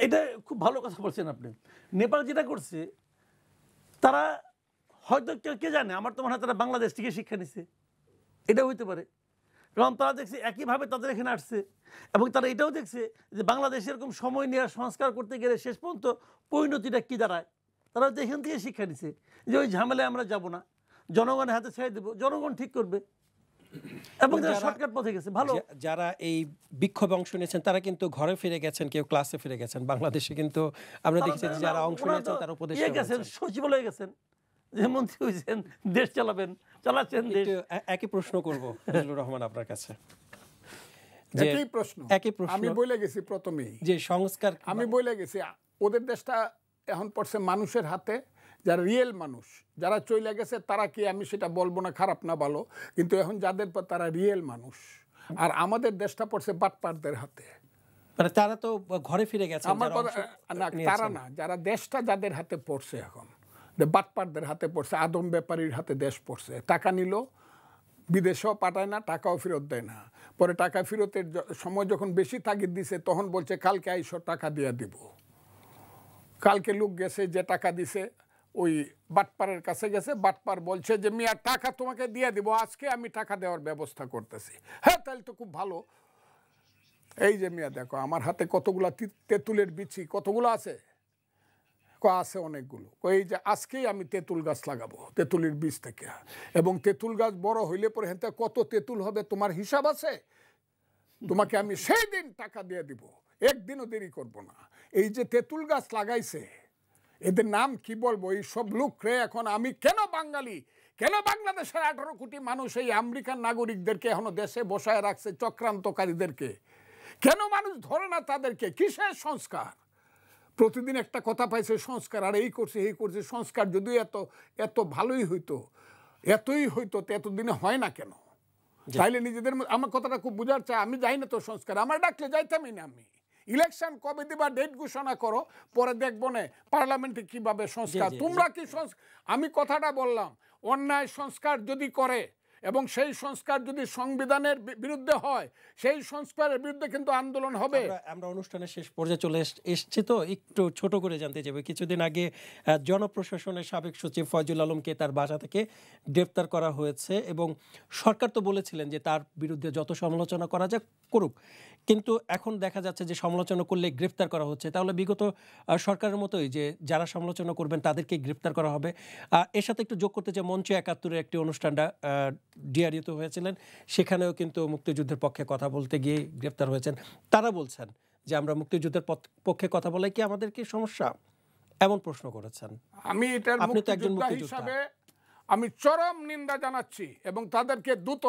এটা খুব ভালো কথা বলছেন আপনি। নেপাল যেটা করছে, তারা হয়তো কে জানে, আমার তো মনে হয় তারা বাংলাদেশ থেকে শিক্ষা নিছে, এটা হইতে পারে। কারণ তারা দেখছে একইভাবে তাদের এখানে আসছে এবং তারা এটাও দেখছে যে বাংলাদেশে এরকম সময় নিয়ে সংস্কার করতে গেলে শেষ পর্যন্ত পরিণতিটা কী দাঁড়ায়। তারা হয়তো এখান থেকে শিক্ষা নিছে যে ওই ঝামেলায় আমরা যাব না, জনগণের হাতে ছেড়ে দেবো, জনগণ ঠিক করবে, এবং তারা শর্টকাট পথে গেছে। ভালো, যারা এই বিক্ষোভে অংশ নিয়েছেন তারা কিন্তু ঘরে ফিরে গেছেন, কেউ ক্লাসে ফিরে গেছেন। বাংলাদেশে কিন্তু আমরা দেখেছি যারা অংশ নিয়েছেন তারা উপদেশ গেছেন, সচিবালয়ে গেছেন, যে মন্ত্রী হয়েছেন, দেশ চালাচ্ছেন দেশ। একই প্রশ্ন করব ফজলুর রহমান আপনার কাছে। একই প্রশ্ন আমি বলে গেছি প্রথমেই, যে সংস্কার আমি বলে গেছি ওদের দেশটা এখন পড়ছে মানুষের হাতে। যারা রিয়েল মানুষ, যারা চলে গেছে তারা কি, আমি সেটা বলবো না খারাপ না ভালো, কিন্তু এখন যাদের পর তারা রিয়েল মানুষ। আর আমাদের দেশটা পড়ছে বাটপারদের হাতে। মানে তারা তো ঘরে ফিরে গেছে। আমার কথা না, তারা না, যারা দেশটা যাদের হাতে পড়ছে এখন, বাটপারদের হাতে পড়ছে, আদম ব্যাপারীর হাতে দেশ পড়ছে। টাকা নিল, বিদেশেও পাঠায় না, টাকাও ফেরত দেয় না। পরে টাকা ফেরতের সময় যখন বেশি তাগিদ দিছে তখন বলছে কালকে আইসো টাকা দিয়ে দিব। কালকে লোক গেছে, যে টাকা দিছে ওই বাটপারের কাছে গেছে, বাটপার বলছে যে মিয়া টাকা তোমাকে দিয়ে দিব, আজকে আমি টাকা দেওয়ার ব্যবস্থা করতেছি। হ্যাঁ, তাহলে তো খুব ভালো। এই যে মিয়া দেখো আমার হাতে কতগুলা তেঁতুলের বিচি, কতগুলো আছে? আছে অনেকগুলো। এই যে আজকেই আমি তেঁতুল গাছ লাগাবো তেঁতুলের বীজ থেকে, এবং তেঁতুল গাছ বড় হইলে পরে হেঁটে কত তেঁতুল হবে তোমার হিসাব আছে? তোমাকে আমি সেই দিন টাকা দিয়ে দিব, একদিনও দেরি করব না। এই যে তেঁতুল গাছ লাগাইছে, এদের নাম কি বলবো? এই সব লোক রে এখন আমি কেন বাঙালি, কেন বাংলাদেশের 18 কোটি মানুষ এই আমেরিকান নাগরিকদেরকে এখনো দেশে বসায় রাখছে, চক্রান্তকারীদেরকে কেন মানুষ ধরে না তাদেরকে? কিসের সংস্কার? প্রতিদিন একটা কথা পাইছে সংস্কার, আর এই করছে এই করছে। সংস্কার যদি এত ভালোই হইতো, এতই হইতো, তো এতদিনে হয় না কেন? তাইলে নিজেদের, আমার কথাটা খুব বোঝার চাই। আমি যাই না তো সংস্কার, আমার ডাকলে যাইতামই না। আমি ইলেকশন কবে দিবা ডেট ঘোষণা করো, পরে দেখবো না পার্লামেন্টে কিভাবে সংস্কার। তোমরা কি আমি কথাটা বললাম, অন্যায় সংস্কার যদি করে এবং সেই সংস্কার যদি সংবিধানের বিরুদ্ধে হয়, সেই সংস্কারের বিরুদ্ধে কিন্তু আন্দোলন হবে। আমরা অনুষ্ঠানের শেষ পর্যায়ে চলে এসেছি, তো একটু ছোট করে জানতে চাইব, কিছুদিন আগে জনপ্রশাসনের সাবেক সচিব ফয়জুল আলমকে তার বাসা থেকে গ্রেফতার করা হয়েছে এবং সরকার তো বলেছিলেন যে তার বিরুদ্ধে যত সমালোচনা করা যায় করুক, কিন্তু এখন দেখা যাচ্ছে যে সমালোচনা করলে গ্রেফতার করা হচ্ছে। তাহলে বিগত সরকারের মতোই যে যারা সমালোচনা করবেন তাদেরকে গ্রেফতার করা হবে। এর সাথে একটু যোগ করতে চাই, মঞ্চ ৭১-এর একটি অনুষ্ঠানটা ডিআরইউতে হয়েছিলেন, সেখানেও কিন্তু মুক্তিযুদ্ধের পক্ষে কথা বলতে গিয়ে গ্রেফতার হয়েছেন। তারা বলছেন যে আমরা মুক্তিযুদ্ধের পক্ষে কথা বলাই কি আমাদের কি সমস্যা, এমন প্রশ্ন করেছেন। আমি এটার আপনি তো একজন মুক্তিযোদ্ধা মুক্তিযোদ্ধা হিসাবে আমি চরম নিন্দা জানাচ্ছি এবং তাদেরকে দ্রুত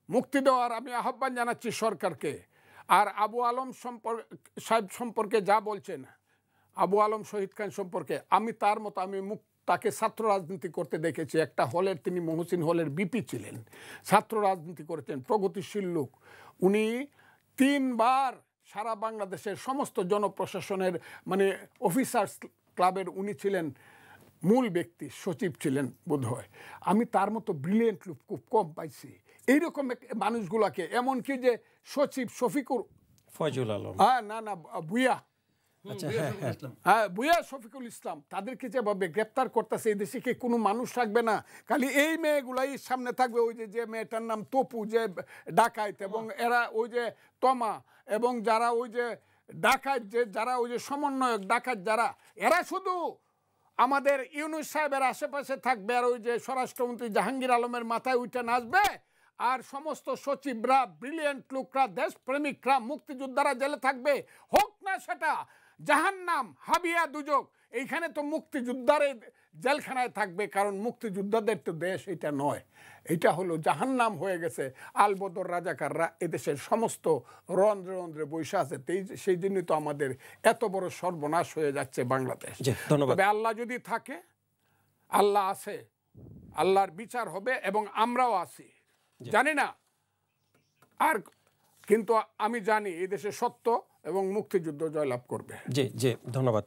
মুক্তি দেওয়ার আমি আহ্বান জানাচ্ছি সরকারকে। আর আবু আলম সাহেব সম্পর্কে যা বলছেন, আবু আলম শহীদ খান সম্পর্কে, আমি তার মতো আমি তাকে ছাত্র রাজনীতি করতে দেখেছি। একটা হলের, তিনি মহসিন হলের বিপি ছিলেন, ছাত্র রাজনীতি করেছেন, প্রগতিশীল লোক। উনি 3 বার সারা বাংলাদেশের সমস্ত জনপ্রশাসনের মানে অফিসার্স ক্লাবের উনি ছিলেন মূল ব্যক্তি, সচিব ছিলেন বোধহয়। আমি তার মতো ব্রিলিয়েন্ট লোক খুব কম পাইছি। এইরকম মানুষগুলাকে, এমনকি যে সচিব শফিকুর ফয়জুল আলম, না ভুইয়া, ভুইয়া শফিকুল ইসলাম, তাদেরকে যেভাবে গ্রেপ্তার করতেছে, এই দেশে কি কোনো মানুষ থাকবে না? খালি এই মেয়েগুলাই সামনে থাকবে। ওই যে মেয়েটার নাম তপু, যে ডাকাইত, এবং এরা ওই যে তমা, এবং যারা ওই যে ডাকাত, যে যারা ওই যে সমন্বয়ক ডাকাত যারা, এরা শুধু আমাদের ইউনূস সাহেবের আশেপাশে থাকবে, আর ওই যে স্বরাষ্ট্রমন্ত্রী জাহাঙ্গীর আলমের মাথায় উঠে নাচবে, আর সমস্ত সচিবরা, ব্রিলিয়েন্ট লোকরা, দেশপ্রেমিকরা, মুক্তিযোদ্ধারা জেলে থাকবে। হোক না সেটা জাহান্নাম, হাবিয়া, দুজক, এইখানে তো মুক্তিযোদ্ধারে জেলখানায় থাকবে, কারণ মুক্তিযোদ্ধাদের তো দেশ এটা নয়, এটা হলো জাহান্নাম হয়ে গেছে। আলবদর রাজাকাররা এদেশের সমস্ত রন্ধ্রে রন্ধ্রে বৈশা আছে, সেই জন্যই তো আমাদের এত বড় সর্বনাশ হয়ে যাচ্ছে বাংলাদেশ। তবে আল্লাহ যদি থাকে, আল্লাহ আছে, আল্লাহর বিচার হবে এবং আমরাও আছি, জানি না আর, কিন্তু আমি জানি এই দেশে সত্য এবং মুক্তিযুদ্ধ জয়লাভ করবে। জি জি, ধন্যবাদ।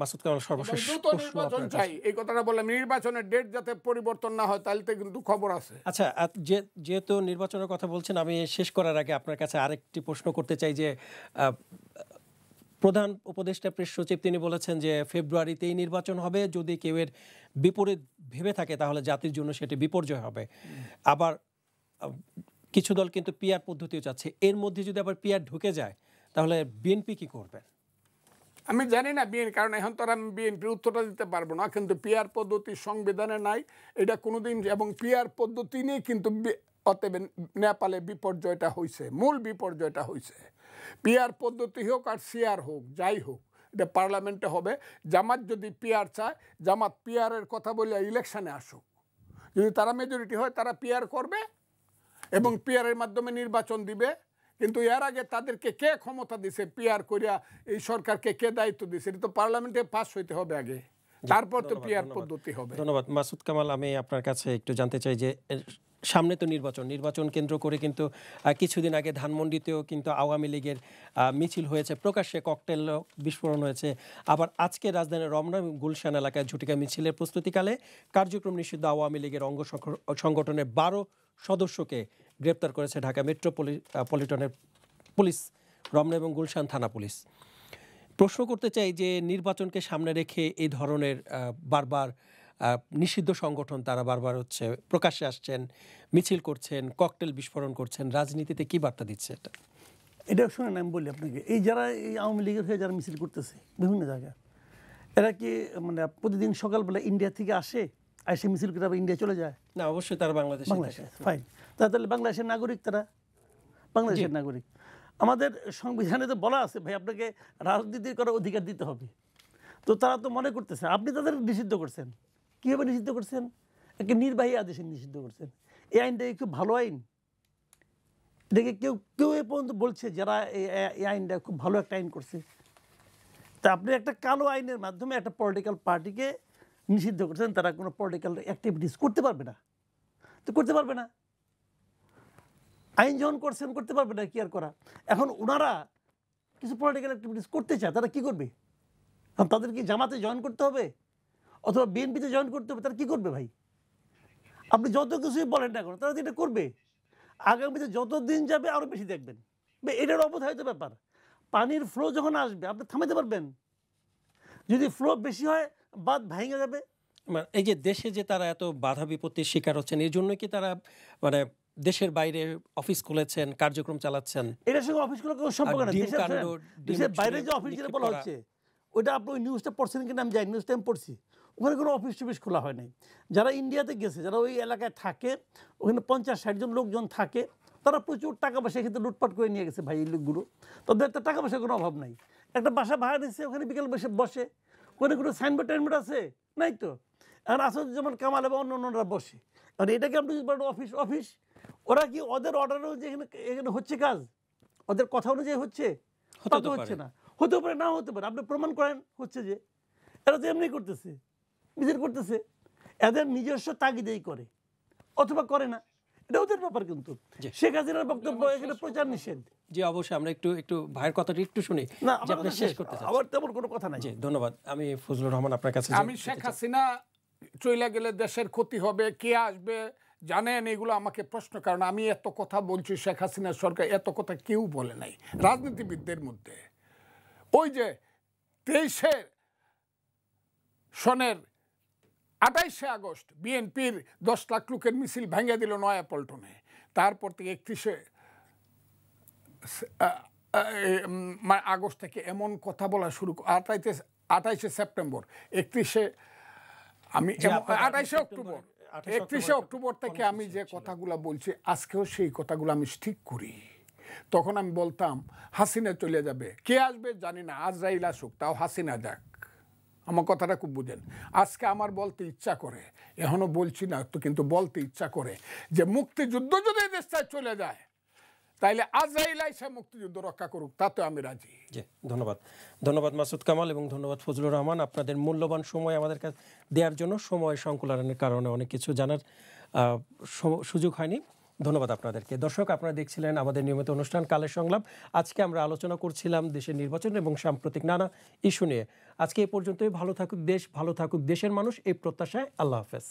মাসুদ কামাল, সর্বশেষ নির্বাচন চাই, এই কথাটা বললাম। নির্বাচনের ডেট যাতে পরিবর্তন না হয়, তাহলে তো কিন্তু খবর আছে। আচ্ছা, যেহেতু নির্বাচনের কথা বলছেন, আমি শেষ করার আগে আপনার কাছে আরেকটি প্রশ্ন করতে চাই যে প্রধান উপদেষ্টা প্রেস সচিব তিনি বলেছেন যে ফেব্রুয়ারিতেই নির্বাচন হবে, যদি কেউ এর বিপরীত ভেবে থাকে তাহলে জাতির জন্য সেটি বিপর্যয় হবে। আবার কিছু দল কিন্তু পিআর পদ্ধতিও চাচ্ছে, এর মধ্যে যদি আবার পিআর ঢুকে যায় তাহলে বিএনপি কি করবেন? আমি জানি না বিএনপি, কারণ এখন তো আমি বিএনপির উত্তরটা দিতে পারবো না, কিন্তু পিআর পদ্ধতি সংবিধানে নাই এটা কোনোদিন, এবং পিআর পদ্ধতি নিয়ে কিন্তু অতএব নেপালে বিপর্যয়টা হয়েছে, মূল বিপর্যয়টা হয়েছে। পিআর পদ্ধতি হোক আর সিআর হোক, যাই হোক, এটা পার্লামেন্টে হবে। জামাত যদি পিআর চায়, জামাত পিআরের কথা বলে ইলেকশনে আসুক, যদি তারা মেজরিটি হয় তারা পিআর করবে এবং পিআরের মাধ্যমে নির্বাচন দিবে। কিন্তু এর আগে তাদেরকে কে ক্ষমতা দিছে পিআর করিয়া, এই সরকারকে কে দায়িত্ব দিছে? এটা তো পার্লামেন্টে পাস হইতে হবে আগে, তারপর তো পিআর পদ্ধতি হবে। ধন্যবাদ মাসুদ কামাল। আমি আপনার কাছে একটু জানতে চাই যে সামনে তো নির্বাচন কেন্দ্র করে কিন্তু কিছুদিন আগে ধানমন্ডিতেও কিন্তু আওয়ামী লীগের মিছিল হয়েছে, প্রকাশ্যে ককটেল বিস্ফোরণ হয়েছে। আবার আজকে রাজধানীর রমনা গুলশান এলাকায় ঝটিকা মিছিলের প্রস্তুতিকালে কার্যক্রম নিষিদ্ধ আওয়ামী লীগের অঙ্গ সংগঠনের 12 সদস্যকে গ্রেপ্তার করেছে ঢাকা মেট্রোপলিটনের পুলিশ, রমনা এবং গুলশান থানা পুলিশ। প্রশ্ন করতে চাই যে নির্বাচনকে সামনে রেখে এই ধরনের বারবার নিষিদ্ধ সংগঠন তারা বারবার হচ্ছে প্রকাশ্যে আসছেন, মিছিল করছেন, ককটেল বিস্ফোরণ করছেন, রাজনীতিতে কি বার্তা দিচ্ছে এটা? এটা শুনেন, আমি বলি আপনাকে, এই যারা এই আওয়ামী লীগের হয়ে যারা মিছিল করতেছে বিভিন্ন জায়গায়, এরা কি মানে প্রতিদিন সকালবেলা ইন্ডিয়া থেকে আসে মিছিল করে আবার ইন্ডিয়া চলে যায়? না, অবশ্যই তারা বাংলাদেশে, ফাইন, তাহলে বাংলাদেশের নাগরিক, তারা বাংলাদেশের নাগরিক। আমাদের সংবিধানে তো বলা আছে ভাই আপনাকে রাজনীতি করার অধিকার দিতে হবে। তো তারা তো মনে করতেছে আপনি তাদের নিষিদ্ধ করছেন। কীভাবে নিষিদ্ধ করছেন? একটা নির্বাহী আদেশে নিষিদ্ধ করছেন। এই আইনটা খুব ভালো আইন, এটাকে কেউ এ পর্যন্ত বলছে যারা এই আইনটা খুব ভালো একটা আইন করছে। তা আপনি একটা কালো আইনের মাধ্যমে একটা পলিটিক্যাল পার্টিকে নিষিদ্ধ করছেন, তারা কোনো পলিটিক্যাল অ্যাক্টিভিটিস করতে পারবে না, তো করতে পারবে না। আইন যখন করছেন করতে পারবে না, কি আর করা। এখন ওনারা কিছু পলিটিক্যাল অ্যাক্টিভিটিস করতে চায়, তারা কি করবে? তাদের কি জামাতে জয়েন করতে হবে অথবা বিএনপিতে জয়েন করতে হবে? তারা কি করবে ভাই? আপনি যত কিছুই বলেন না কেন তারা তো এটা করবে। আগামীতে যত দিন যাবে আরও বেশি দেখবেন। এটার অবধারিত ব্যাপার। পানির ফ্লো যখন আসবে আপনি থামাতে পারবেন? যদি ফ্লো বেশি হয় বাঁধ ভেঙে যাবে। মানে এই যে দেশে যে তারা এত বাধা বিপত্তির শিকার হচ্ছেন, এই জন্য কি তারা মানে দেশের বাইরে অফিস খুলেছেন, কার্যক্রম চালাচ্ছেন? এটার সঙ্গে অফিসগুলো কোনো সম্পর্ক আর নেই। ডিম কাণ্ড, ডিম দেশের বাইরে ছুঁড়ে যে অফিস যেটা নিক্ষেপ বলা করা। হচ্ছে ওইটা আপনি ওই নিউজটা পড়ছেন কিনা আমি যাই, নিউজটা আমি পড়ছি। ওখানে কোনো অফিস টফিস খোলা হয় নাই। যারা ইন্ডিয়াতে গেছে, যারা ওই এলাকায় থাকে, ওখানে 50-60 জন লোকজন থাকে, তারা প্রচুর টাকা পয়সা কিন্তু লুটপাট করে নিয়ে গেছে ভাই এই লোকগুলো। তাদের একটা টাকা পয়সার কোনো অভাব নাই। একটা বাসা ভাড়া নিচ্ছে, ওখানে বিকেল বসে বসে। ওখানে কোনো সাইনবোর্ড টাইনবোর্ড আছে নাই তো। এখন আসাদুজ্জামান কামাল এবং অন্যরা বসে। আর এটাকে আপনি যদি বলেন অফিস অফিস, ওরা কি ওদের অর্ডার অনুযায়ী এখানে হচ্ছে কাজ? ওদের কথা অনুযায়ী হচ্ছে? তা তো হচ্ছে না। হতেও পারে, না হতে পারে। আপনি প্রমাণ করেন হচ্ছে যে এরা তো এমনি করতেছে, নিজের করতেছে, এদের নিজস্ব তাগিদেই করে অথবা করে না, এটা ওদের ব্যাপার। কিন্তু শেখ হাসিনার বক্তব্য এখানে প্রচার নিষেধ। জি অবশ্যই, আমরা একটু ভাইয়ের কথাটা একটু শুনি। না, যে আপনি শেষ করতে চাচ্ছেন। আবার তেমন কোনো কথা নাই। জি ধন্যবাদ। আমি ফজলুর রহমান আপনার কাছে আমি শেখ হাসিনা চলে গেলে দেশের ক্ষতি হবে, কে আসবে জানেন, এগুলো আমাকে প্রশ্ন। কারণ আমি এত কথা বলছি, শেখ হাসিনা সরকার এত কথা কেউ বলে নাই রাজনীতিবিদদের মধ্যে। ওই যে 23 সনের 28 আগস্ট বিএনপির 10 লাখ লোকের মিছিল ভেঙে দিল নয়া পল্টনে। তারপর থেকে 31 আগস্ট থেকে এমন কথা বলা শুরু, 28 সেপ্টেম্বর, 31 আমি 28 অক্টোবর, 31 অক্টোবর থেকে আমি যে কথাগুলো বলছি আজকেও সেই কথাগুলো আমি ঠিক করি। তখন আমি বলতাম হাসিনা চলে যাবে, কে আসবে জানি না, আজরাইল আসুক, তাও হাসিনা যাক। আমার কথাটা খুব বুঝেন। আজকে আমার বলতে ইচ্ছা করে, এখনো বলছি না তো, কিন্তু বলতে ইচ্ছা করে যে মুক্তিযুদ্ধ যদি দেশটায় চলে যায় তাইলে আজরাইল আইসা মুক্তিযুদ্ধ রক্ষা করুক, তাতে আমি রাজি। জি ধন্যবাদ। ধন্যবাদ মাসুদ কামাল এবং ধন্যবাদ ফজলুর রহমান, আপনাদের মূল্যবান সময় আমাদের কাছে দেওয়ার জন্য। সময় সংকুলনের কারণে অনেক কিছু জানার সুযোগ হয়নি। ধন্যবাদ আপনাদেরকে। দর্শক, আপনারা দেখছিলেন আমাদের নিয়মিত অনুষ্ঠান কালের সংলাপ। আজকে আমরা আলোচনা করছিলাম দেশের নির্বাচন এবং সাম্প্রতিক নানা ইস্যু নিয়ে। আজকে এ পর্যন্তই। ভালো থাকুক দেশ, ভালো থাকুক দেশের মানুষ, এই প্রত্যাশায় আল্লাহ হাফেজ।